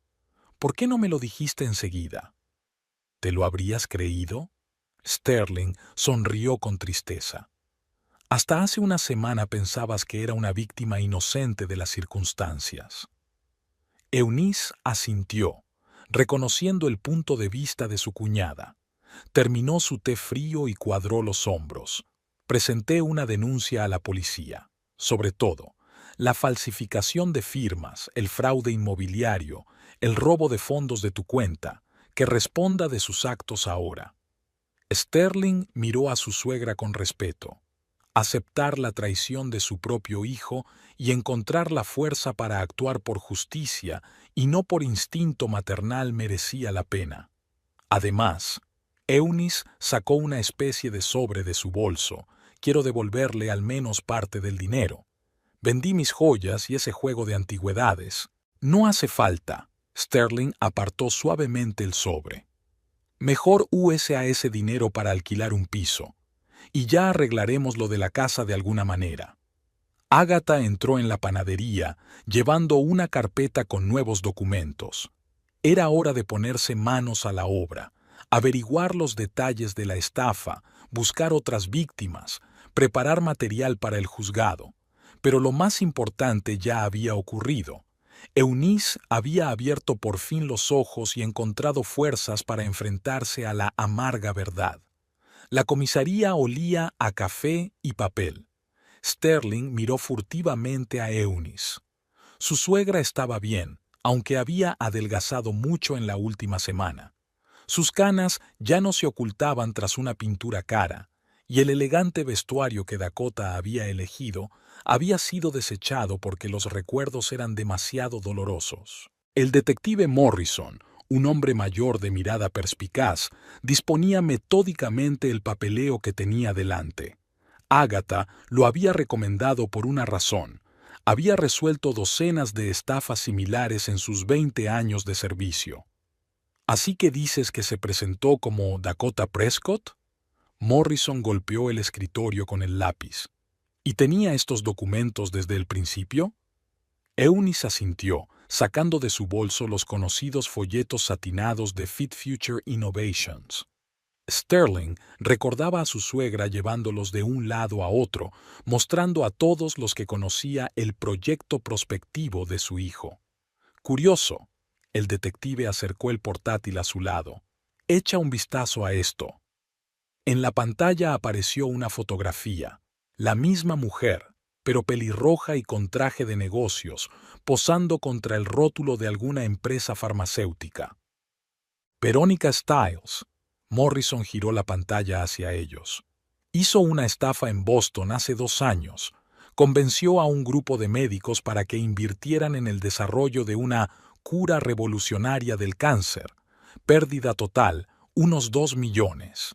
¿Por qué no me lo dijiste enseguida? ¿Te lo habrías creído? Sterling sonrió con tristeza. Hasta hace una semana pensabas que era una víctima inocente de las circunstancias. Eunice asintió, reconociendo el punto de vista de su cuñada. Terminó su té frío y cuadró los hombros. Presenté una denuncia a la policía. Sobre todo, la falsificación de firmas, el fraude inmobiliario, el robo de fondos de tu cuenta, que responda de sus actos ahora. Sterling miró a su suegra con respeto. Aceptar la traición de su propio hijo y encontrar la fuerza para actuar por justicia y no por instinto maternal merecía la pena. Además, Eunice sacó una especie de sobre de su bolso. Quiero devolverle al menos parte del dinero. Vendí mis joyas y ese juego de antigüedades. No hace falta. Sterling apartó suavemente el sobre. Mejor úsese a ese dinero para alquilar un piso. Y ya arreglaremos lo de la casa de alguna manera. Agatha entró en la panadería, llevando una carpeta con nuevos documentos. Era hora de ponerse manos a la obra, averiguar los detalles de la estafa, buscar otras víctimas, preparar material para el juzgado. Pero lo más importante ya había ocurrido. Eunice había abierto por fin los ojos y encontrado fuerzas para enfrentarse a la amarga verdad. La comisaría olía a café y papel. Sterling miró furtivamente a Eunice. Su suegra estaba bien, aunque había adelgazado mucho en la última semana. Sus canas ya no se ocultaban tras una pintura cara, y el elegante vestuario que Dakota había elegido había sido desechado porque los recuerdos eran demasiado dolorosos. El detective Morrison, un hombre mayor de mirada perspicaz, disponía metódicamente el papeleo que tenía delante. Agatha lo había recomendado por una razón. Había resuelto docenas de estafas similares en sus 20 años de servicio. ¿Así que dices que se presentó como Dakota Prescott? Morrison golpeó el escritorio con el lápiz. ¿Y tenía estos documentos desde el principio? Eunice asintió, sacando de su bolso los conocidos folletos satinados de Fit Future Innovations. Sterling recordaba a su suegra llevándolos de un lado a otro, mostrando a todos los que conocía el proyecto prospectivo de su hijo. Curioso, el detective acercó el portátil a su lado. Echa un vistazo a esto. En la pantalla apareció una fotografía. La misma mujer, pero pelirroja y con traje de negocios, posando contra el rótulo de alguna empresa farmacéutica. Verónica Stiles. Morrison giró la pantalla hacia ellos. Hizo una estafa en Boston hace 2 años. Convenció a un grupo de médicos para que invirtieran en el desarrollo de una cura revolucionaria del cáncer. Pérdida total, unos 2 millones.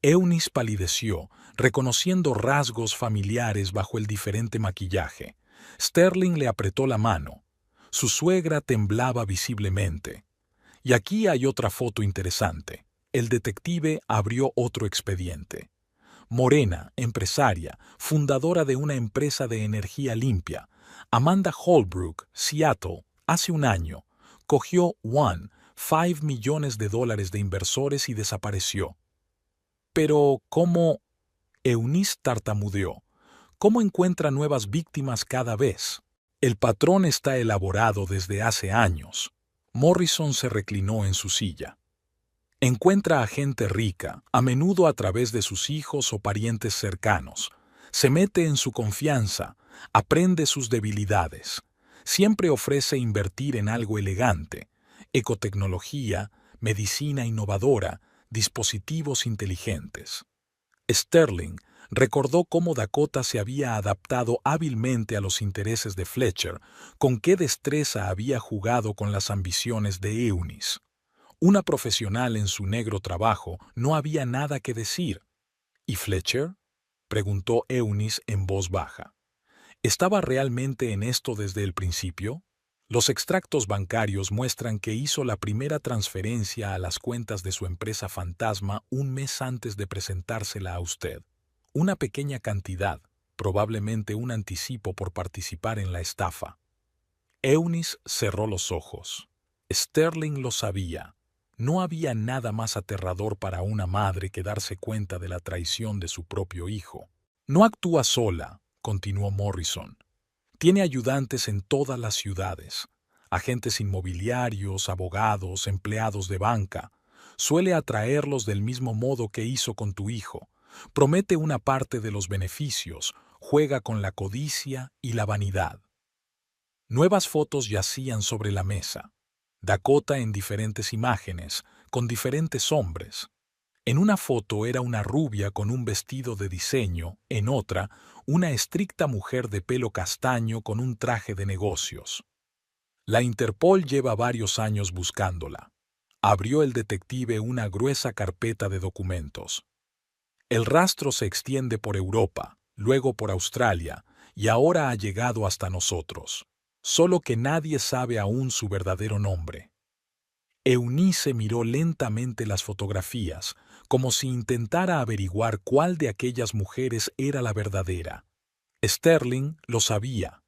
Eunice palideció, reconociendo rasgos familiares bajo el diferente maquillaje. Sterling le apretó la mano. Su suegra temblaba visiblemente. Y aquí hay otra foto interesante. El detective abrió otro expediente. Morena, empresaria, fundadora de una empresa de energía limpia, Amanda Holbrook, Seattle, hace 1 año, cogió $5 millones de inversores y desapareció. Pero, ¿cómo? Eunice tartamudeó. ¿Cómo encuentra nuevas víctimas cada vez? El patrón está elaborado desde hace años. Morrison se reclinó en su silla. Encuentra a gente rica, a menudo a través de sus hijos o parientes cercanos. Se mete en su confianza, aprende sus debilidades. Siempre ofrece invertir en algo elegante, ecotecnología, medicina innovadora, dispositivos inteligentes. Sterling recordó cómo Dakota se había adaptado hábilmente a los intereses de Fletcher, con qué destreza había jugado con las ambiciones de Eunice. Una profesional en su negro trabajo, no había nada que decir. ¿Y Fletcher? Preguntó Eunice en voz baja. ¿Estaba realmente en esto desde el principio? Los extractos bancarios muestran que hizo la primera transferencia a las cuentas de su empresa fantasma 1 mes antes de presentársela a usted. Una pequeña cantidad, probablemente un anticipo por participar en la estafa. Eunice cerró los ojos. Sterling lo sabía. No había nada más aterrador para una madre que darse cuenta de la traición de su propio hijo. No actúa sola, continuó Morrison. Tiene ayudantes en todas las ciudades, agentes inmobiliarios, abogados, empleados de banca. Suele atraerlos del mismo modo que hizo con tu hijo. Promete una parte de los beneficios, juega con la codicia y la vanidad. Nuevas fotos yacían sobre la mesa. Dakota en diferentes imágenes, con diferentes hombres. En una foto era una rubia con un vestido de diseño, en otra, una estricta mujer de pelo castaño con un traje de negocios. La Interpol lleva varios años buscándola. Abrió el detective una gruesa carpeta de documentos. El rastro se extiende por Europa, luego por Australia, y ahora ha llegado hasta nosotros. Solo que nadie sabe aún su verdadero nombre. Eunice miró lentamente las fotografías, como si intentara averiguar cuál de aquellas mujeres era la verdadera. Sterling lo sabía.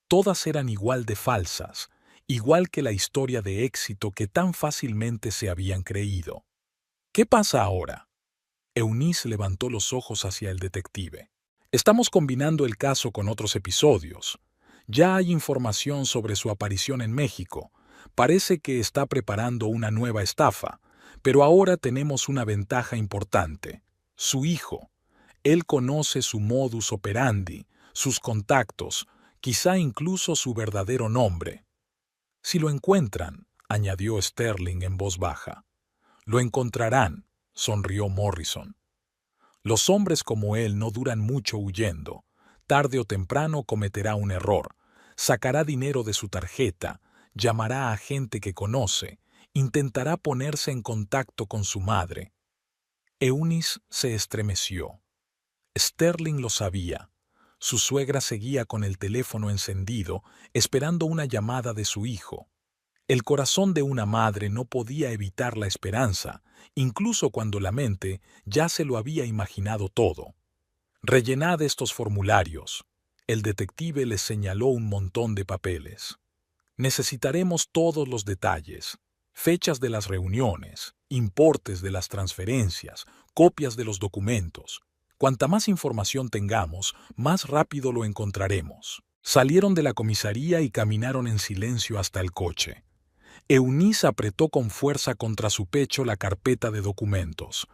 Todas eran igual de falsas, igual que la historia de éxito que tan fácilmente se habían creído. ¿Qué pasa ahora? Eunice levantó los ojos hacia el detective. Estamos combinando el caso con otros episodios. Ya hay información sobre su aparición en México. Parece que está preparando una nueva estafa, pero ahora tenemos una ventaja importante. Su hijo. Él conoce su modus operandi, sus contactos, quizá incluso su verdadero nombre. Si lo encuentran, añadió Sterling en voz baja. Lo encontrarán, sonrió Morrison. Los hombres como él no duran mucho huyendo. Tarde o temprano cometerá un error. Sacará dinero de su tarjeta, llamará a gente que conoce, intentará ponerse en contacto con su madre. Eunice se estremeció. Sterling lo sabía. Su suegra seguía con el teléfono encendido, esperando una llamada de su hijo. El corazón de una madre no podía evitar la esperanza, incluso cuando la mente ya se lo había imaginado todo. Rellenad estos formularios. El detective les señaló un montón de papeles. Necesitaremos todos los detalles, fechas de las reuniones, importes de las transferencias, copias de los documentos. Cuanta más información tengamos, más rápido lo encontraremos. Salieron de la comisaría y caminaron en silencio hasta el coche. Eunice apretó con fuerza contra su pecho la carpeta de documentos.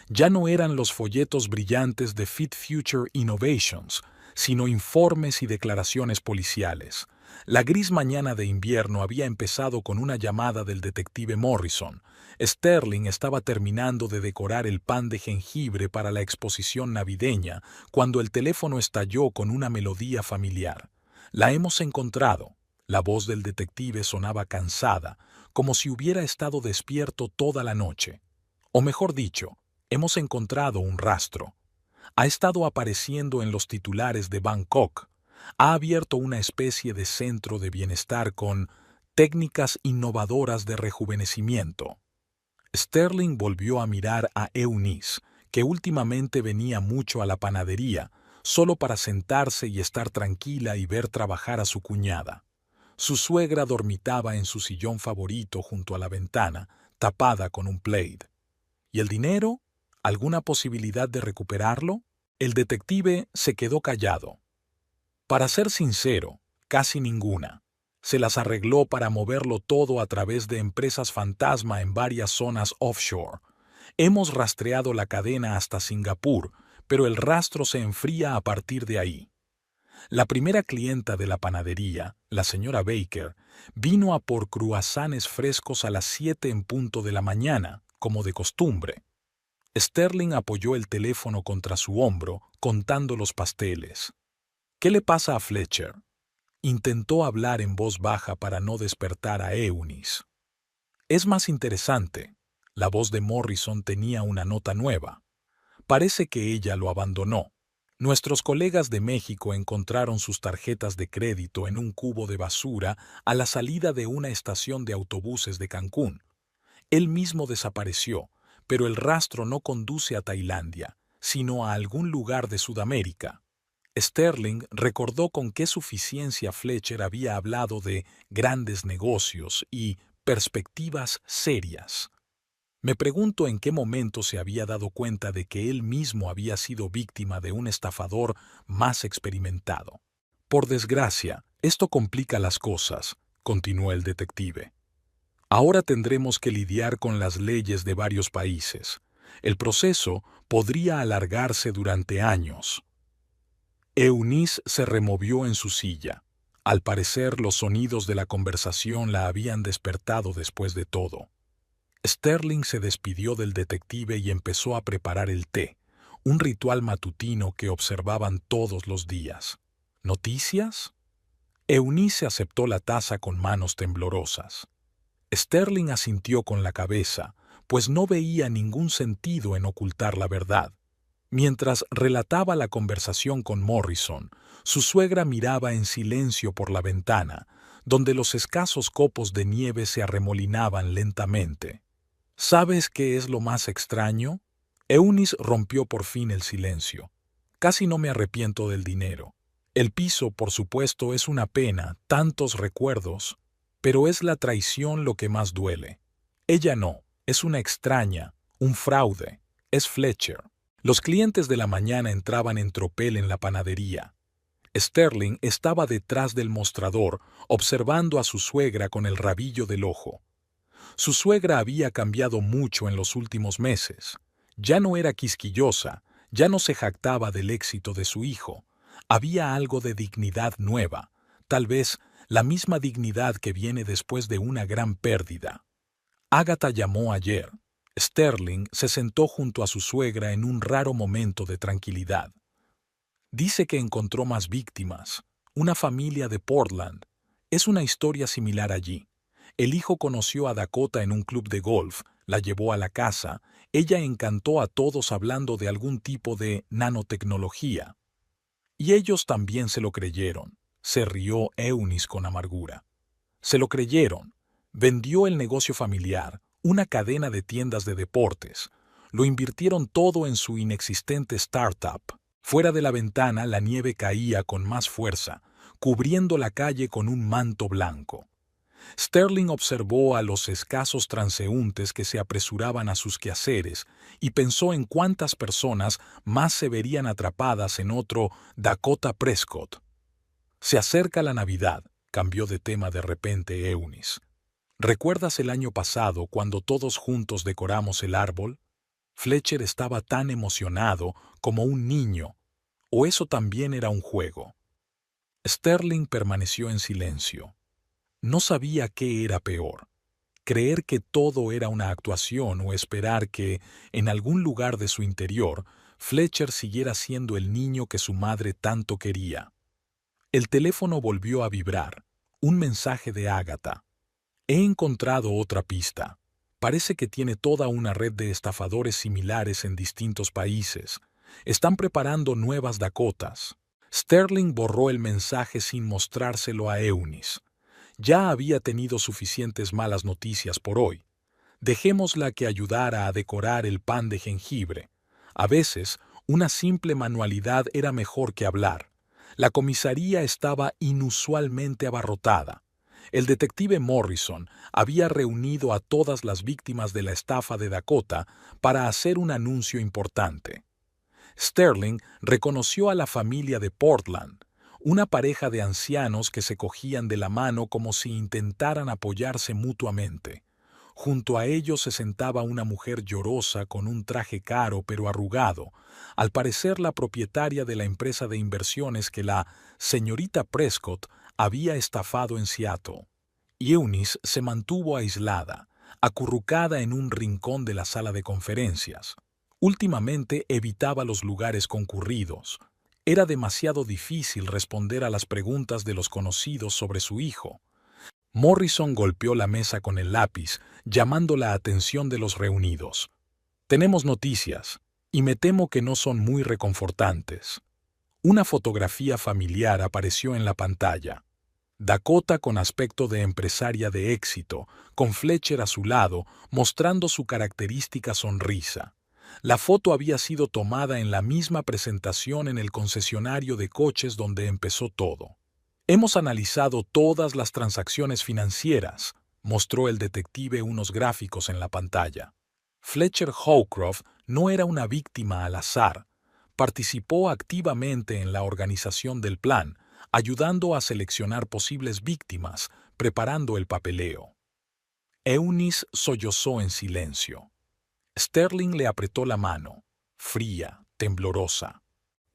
Ya no eran los folletos brillantes de Fit Future Innovations, sino informes y declaraciones policiales. La gris mañana de invierno había empezado con una llamada del detective Morrison. Sterling estaba terminando de decorar el pan de jengibre para la exposición navideña cuando el teléfono estalló con una melodía familiar. La hemos encontrado. La voz del detective sonaba cansada, como si hubiera estado despierto toda la noche. O mejor dicho, hemos encontrado un rastro. Ha estado apareciendo en los titulares de Bangkok. Ha abierto una especie de centro de bienestar con técnicas innovadoras de rejuvenecimiento. Sterling volvió a mirar a Eunice, que últimamente venía mucho a la panadería, solo para sentarse y estar tranquila y ver trabajar a su cuñada. Su suegra dormitaba en su sillón favorito junto a la ventana, tapada con un plaid. ¿Y el dinero? ¿Alguna posibilidad de recuperarlo? El detective se quedó callado. Para ser sincero, casi ninguna. Se las arregló para moverlo todo a través de empresas fantasma en varias zonas offshore. Hemos rastreado la cadena hasta Singapur, pero el rastro se enfría a partir de ahí. La primera clienta de la panadería, la señora Baker, vino a por cruasanes frescos a las 7 en punto de la mañana, como de costumbre. Sterling apoyó el teléfono contra su hombro, contando los pasteles. ¿Qué le pasa a Fletcher? Intentó hablar en voz baja para no despertar a Eunice. Es más interesante. La voz de Morrison tenía una nota nueva. Parece que ella lo abandonó. Nuestros colegas de México encontraron sus tarjetas de crédito en un cubo de basura a la salida de una estación de autobuses de Cancún. Él mismo desapareció, pero el rastro no conduce a Tailandia, sino a algún lugar de Sudamérica. Sterling recordó con qué suficiencia Fletcher había hablado de grandes negocios y perspectivas serias. Me pregunto en qué momento se había dado cuenta de que él mismo había sido víctima de un estafador más experimentado. Por desgracia, esto complica las cosas, continuó el detective. Ahora tendremos que lidiar con las leyes de varios países. El proceso podría alargarse durante años. Eunice se removió en su silla. Al parecer, los sonidos de la conversación la habían despertado después de todo. Sterling se despidió del detective y empezó a preparar el té, un ritual matutino que observaban todos los días. ¿Noticias? Eunice aceptó la taza con manos temblorosas. Sterling asintió con la cabeza, pues no veía ningún sentido en ocultar la verdad. Mientras relataba la conversación con Morrison, su suegra miraba en silencio por la ventana, donde los escasos copos de nieve se arremolinaban lentamente. ¿Sabes qué es lo más extraño? Eunice rompió por fin el silencio. Casi no me arrepiento del dinero. El piso, por supuesto, es una pena, tantos recuerdos, pero es la traición lo que más duele. Ella no, es una extraña, un fraude, es Fletcher. Los clientes de la mañana entraban en tropel en la panadería. Sterling estaba detrás del mostrador, observando a su suegra con el rabillo del ojo. Su suegra había cambiado mucho en los últimos meses. Ya no era quisquillosa, ya no se jactaba del éxito de su hijo. Había algo de dignidad nueva, tal vez la misma dignidad que viene después de una gran pérdida. Agatha llamó ayer. Sterling se sentó junto a su suegra en un raro momento de tranquilidad. Dice que encontró más víctimas, una familia de Portland. Es una historia similar allí. El hijo conoció a Dakota en un club de golf, la llevó a la casa, ella encantó a todos hablando de algún tipo de nanotecnología. Y ellos también se lo creyeron, se rió Eunice con amargura. Se lo creyeron. Vendió el negocio familiar, una cadena de tiendas de deportes. Lo invirtieron todo en su inexistente startup. Fuera de la ventana la nieve caía con más fuerza, cubriendo la calle con un manto blanco. Sterling observó a los escasos transeúntes que se apresuraban a sus quehaceres y pensó en cuántas personas más se verían atrapadas en otro Dakota Prescott. Se acerca la Navidad, cambió de tema de repente Eunice. ¿Recuerdas el año pasado cuando todos juntos decoramos el árbol? Fletcher estaba tan emocionado como un niño, o eso también era un juego. Sterling permaneció en silencio. No sabía qué era peor, creer que todo era una actuación o esperar que, en algún lugar de su interior, Fletcher siguiera siendo el niño que su madre tanto quería. El teléfono volvió a vibrar, un mensaje de Agatha. He encontrado otra pista. Parece que tiene toda una red de estafadores similares en distintos países. Están preparando nuevas Dakotas. Sterling borró el mensaje sin mostrárselo a Eunice. Ya había tenido suficientes malas noticias por hoy. Dejémosla que ayudara a decorar el pan de jengibre. A veces, una simple manualidad era mejor que hablar. La comisaría estaba inusualmente abarrotada. El detective Morrison había reunido a todas las víctimas de la estafa de Dakota para hacer un anuncio importante. Sterling reconoció a la familia de Portland, una pareja de ancianos que se cogían de la mano como si intentaran apoyarse mutuamente. Junto a ellos se sentaba una mujer llorosa con un traje caro pero arrugado, al parecer la propietaria de la empresa de inversiones que la señorita Prescott había estafado en Seattle. Eunice se mantuvo aislada, acurrucada en un rincón de la sala de conferencias. Últimamente evitaba los lugares concurridos. Era demasiado difícil responder a las preguntas de los conocidos sobre su hijo. Morrison golpeó la mesa con el lápiz, llamando la atención de los reunidos. Tenemos noticias, y me temo que no son muy reconfortantes. Una fotografía familiar apareció en la pantalla. Dakota con aspecto de empresaria de éxito, con Fletcher a su lado, mostrando su característica sonrisa. La foto había sido tomada en la misma presentación en el concesionario de coches donde empezó todo. Hemos analizado todas las transacciones financieras, mostró el detective unos gráficos en la pantalla. Fletcher Howcroft no era una víctima al azar. Participó activamente en la organización del plan, ayudando a seleccionar posibles víctimas, preparando el papeleo. Eunice sollozó en silencio. Sterling le apretó la mano, fría, temblorosa.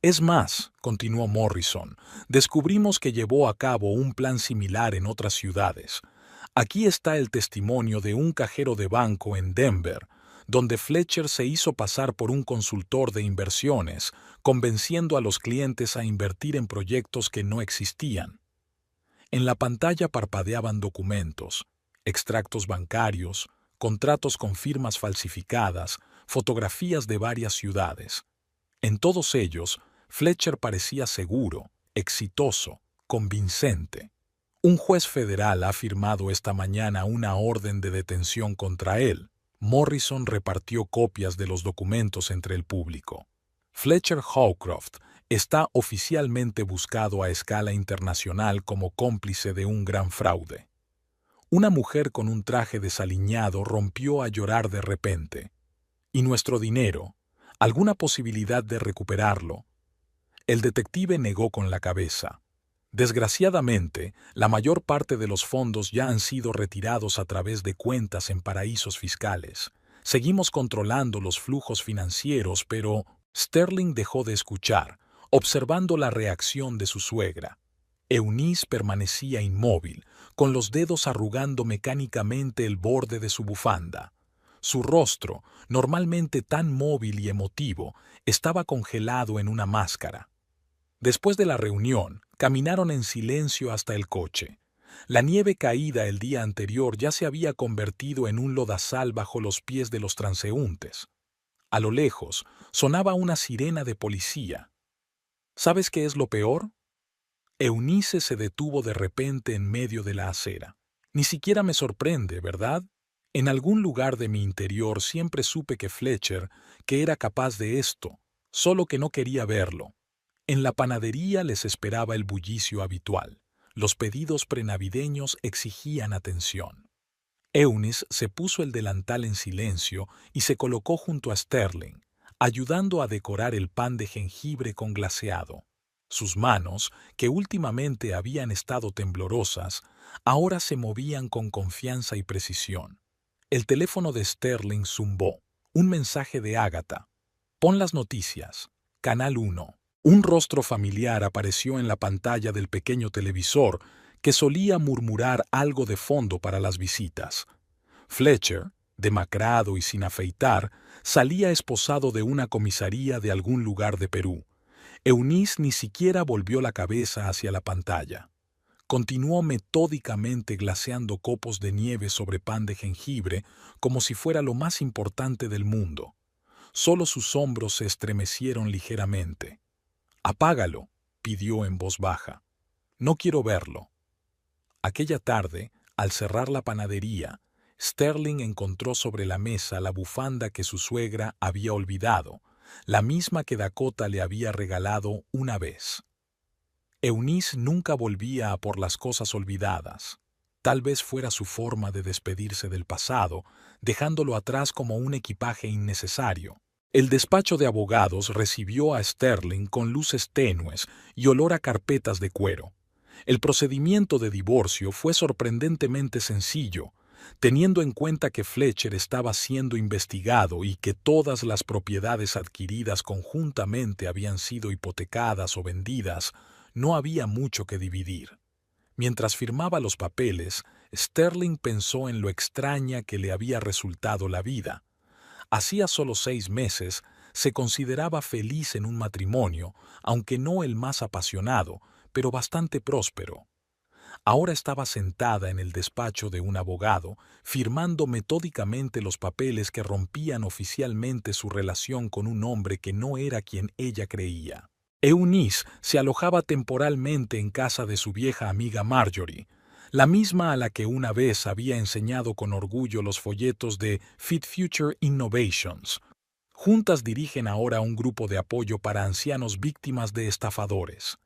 Es más, continuó Morrison, descubrimos que llevó a cabo un plan similar en otras ciudades. Aquí está el testimonio de un cajero de banco en Denver, donde Fletcher se hizo pasar por un consultor de inversiones, convenciendo a los clientes a invertir en proyectos que no existían. En la pantalla parpadeaban documentos, extractos bancarios, contratos con firmas falsificadas, fotografías de varias ciudades. En todos ellos, Fletcher parecía seguro, exitoso, convincente. Un juez federal ha firmado esta mañana una orden de detención contra él. Morrison repartió copias de los documentos entre el público. Fletcher Howcroft Está oficialmente buscado a escala internacional como cómplice de un gran fraude. Una mujer con un traje desaliñado rompió a llorar de repente. ¿Y nuestro dinero? ¿Alguna posibilidad de recuperarlo? El detective negó con la cabeza. Desgraciadamente, la mayor parte de los fondos ya han sido retirados a través de cuentas en paraísos fiscales. Seguimos controlando los flujos financieros, pero Sterling dejó de escuchar, observando la reacción de su suegra. Eunice permanecía inmóvil, con los dedos arrugando mecánicamente el borde de su bufanda. Su rostro, normalmente tan móvil y emotivo, estaba congelado en una máscara. Después de la reunión, caminaron en silencio hasta el coche. La nieve caída el día anterior ya se había convertido en un lodazal bajo los pies de los transeúntes. A lo lejos, sonaba una sirena de policía. ¿Sabes qué es lo peor? Eunice se detuvo de repente en medio de la acera. Ni siquiera me sorprende, ¿verdad? En algún lugar de mi interior siempre supe que Fletcher, que era capaz de esto, solo que no quería verlo. En la panadería les esperaba el bullicio habitual. Los pedidos prenavideños exigían atención. Eunice se puso el delantal en silencio y se colocó junto a Sterling, ayudando a decorar el pan de jengibre con glaseado. Sus manos, que últimamente habían estado temblorosas, ahora se movían con confianza y precisión. El teléfono de Sterling zumbó. Un mensaje de Agatha. Pon las noticias. Canal 1. Un rostro familiar apareció en la pantalla del pequeño televisor que solía murmurar algo de fondo para las visitas. Fletcher, demacrado y sin afeitar, salía esposado de una comisaría de algún lugar de Perú. Eunice ni siquiera volvió la cabeza hacia la pantalla. Continuó metódicamente glaseando copos de nieve sobre pan de jengibre como si fuera lo más importante del mundo. Solo sus hombros se estremecieron ligeramente. «Apágalo», pidió en voz baja. «No quiero verlo». Aquella tarde, al cerrar la panadería, Sterling encontró sobre la mesa la bufanda que su suegra había olvidado, la misma que Dakota le había regalado una vez. Eunice nunca volvía a por las cosas olvidadas. Tal vez fuera su forma de despedirse del pasado, dejándolo atrás como un equipaje innecesario. El despacho de abogados recibió a Sterling con luces tenues y olor a carpetas de cuero. El procedimiento de divorcio fue sorprendentemente sencillo, teniendo en cuenta que Fletcher estaba siendo investigado y que todas las propiedades adquiridas conjuntamente habían sido hipotecadas o vendidas. No había mucho que dividir. Mientras firmaba los papeles, Sterling pensó en lo extraña que le había resultado la vida. Hacía solo 6 meses, se consideraba feliz en un matrimonio, aunque no el más apasionado, pero bastante próspero. Ahora estaba sentada en el despacho de un abogado, firmando metódicamente los papeles que rompían oficialmente su relación con un hombre que no era quien ella creía. Eunice se alojaba temporalmente en casa de su vieja amiga Marjorie, la misma a la que una vez había enseñado con orgullo los folletos de Fit Future Innovations. Juntas dirigen ahora un grupo de apoyo para ancianos víctimas de estafadores.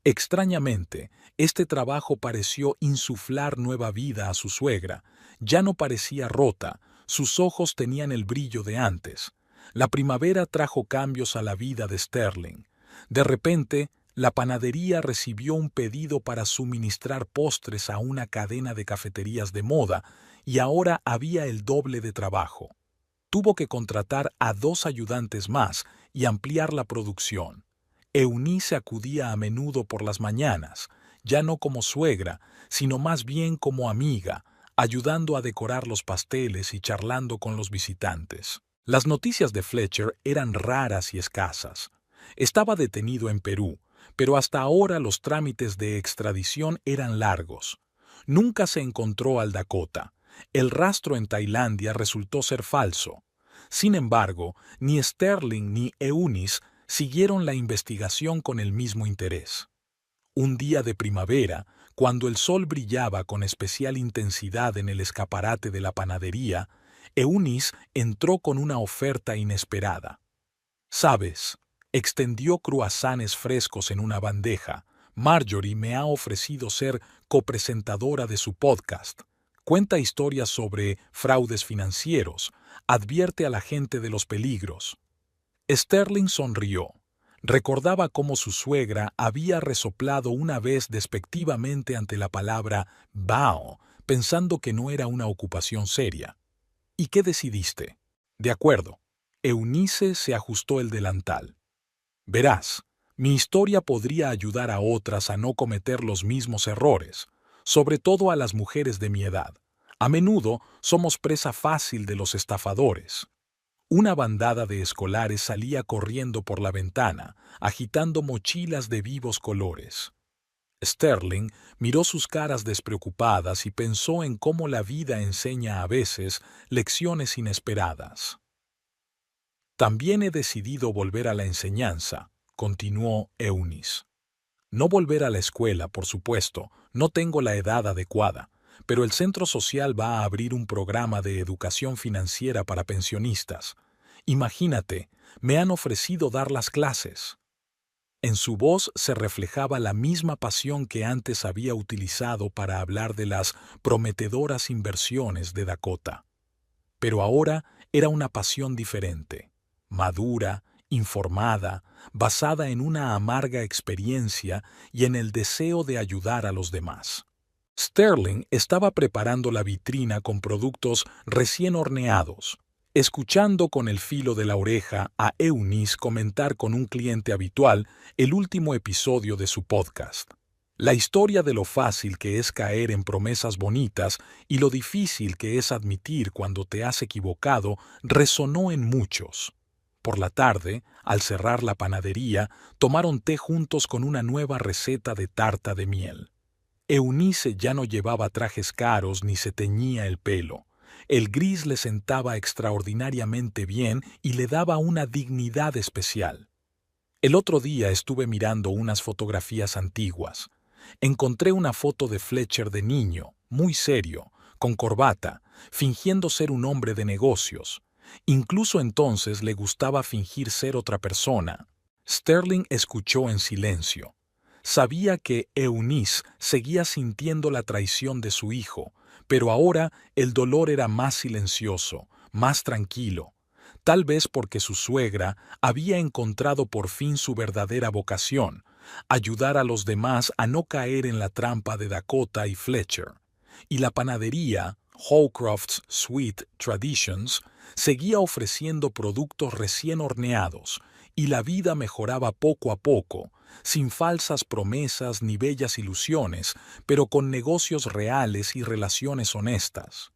Extrañamente, este trabajo pareció insuflar nueva vida a su suegra. Ya no parecía rota, sus ojos tenían el brillo de antes. La primavera trajo cambios a la vida de Sterling. De repente, la panadería recibió un pedido para suministrar postres a una cadena de cafeterías de moda y ahora había el doble de trabajo. Tuvo que contratar a 2 ayudantes más y ampliar la producción. Eunice acudía a menudo por las mañanas, ya no como suegra, sino más bien como amiga, ayudando a decorar los pasteles y charlando con los visitantes. Las noticias de Fletcher eran raras y escasas. Estaba detenido en Perú, pero hasta ahora los trámites de extradición eran largos. Nunca se encontró al Dakota. El rastro en Tailandia resultó ser falso. Sin embargo, ni Sterling ni Eunice siguieron la investigación con el mismo interés. Un día de primavera, cuando el sol brillaba con especial intensidad en el escaparate de la panadería, Eunice entró con una oferta inesperada. «¿Sabes?», Extendió croissants frescos en una bandeja. Marjorie me ha ofrecido ser copresentadora de su podcast. Cuenta historias sobre fraudes financieros. Advierte a la gente de los peligros. Sterling sonrió. Recordaba cómo su suegra había resoplado una vez despectivamente ante la palabra «bao», pensando que no era una ocupación seria. ¿Y qué decidiste? De acuerdo. Eunice se ajustó el delantal. Verás, mi historia podría ayudar a otras a no cometer los mismos errores, sobre todo a las mujeres de mi edad. A menudo somos presa fácil de los estafadores. Una bandada de escolares salía corriendo por la ventana, agitando mochilas de vivos colores. Sterling miró sus caras despreocupadas y pensó en cómo la vida enseña a veces lecciones inesperadas. También he decidido volver a la enseñanza, continuó Eunice. No volver a la escuela, por supuesto, no tengo la edad adecuada, pero el centro social va a abrir un programa de educación financiera para pensionistas. Imagínate, me han ofrecido dar las clases. En su voz se reflejaba la misma pasión que antes había utilizado para hablar de las prometedoras inversiones de Dakota. Pero ahora era una pasión diferente, madura, informada, basada en una amarga experiencia y en el deseo de ayudar a los demás. Sterling estaba preparando la vitrina con productos recién horneados, escuchando con el filo de la oreja a Eunice comentar con un cliente habitual el último episodio de su podcast. La historia de lo fácil que es caer en promesas bonitas y lo difícil que es admitir cuando te has equivocado resonó en muchos. Por la tarde, al cerrar la panadería, tomaron té juntos con una nueva receta de tarta de miel. Eunice ya no llevaba trajes caros ni se teñía el pelo. El gris le sentaba extraordinariamente bien y le daba una dignidad especial. El otro día estuve mirando unas fotografías antiguas. Encontré una foto de Fletcher de niño, muy serio, con corbata, fingiendo ser un hombre de negocios. Incluso entonces le gustaba fingir ser otra persona. Sterling escuchó en silencio. Sabía que Eunice seguía sintiendo la traición de su hijo, pero ahora el dolor era más silencioso, más tranquilo. Tal vez porque su suegra había encontrado por fin su verdadera vocación, ayudar a los demás a no caer en la trampa de Dakota y Fletcher. Y la panadería, Howcroft's Sweet Traditions, seguía ofreciendo productos recién horneados, y la vida mejoraba poco a poco, sin falsas promesas ni bellas ilusiones, pero con negocios reales y relaciones honestas.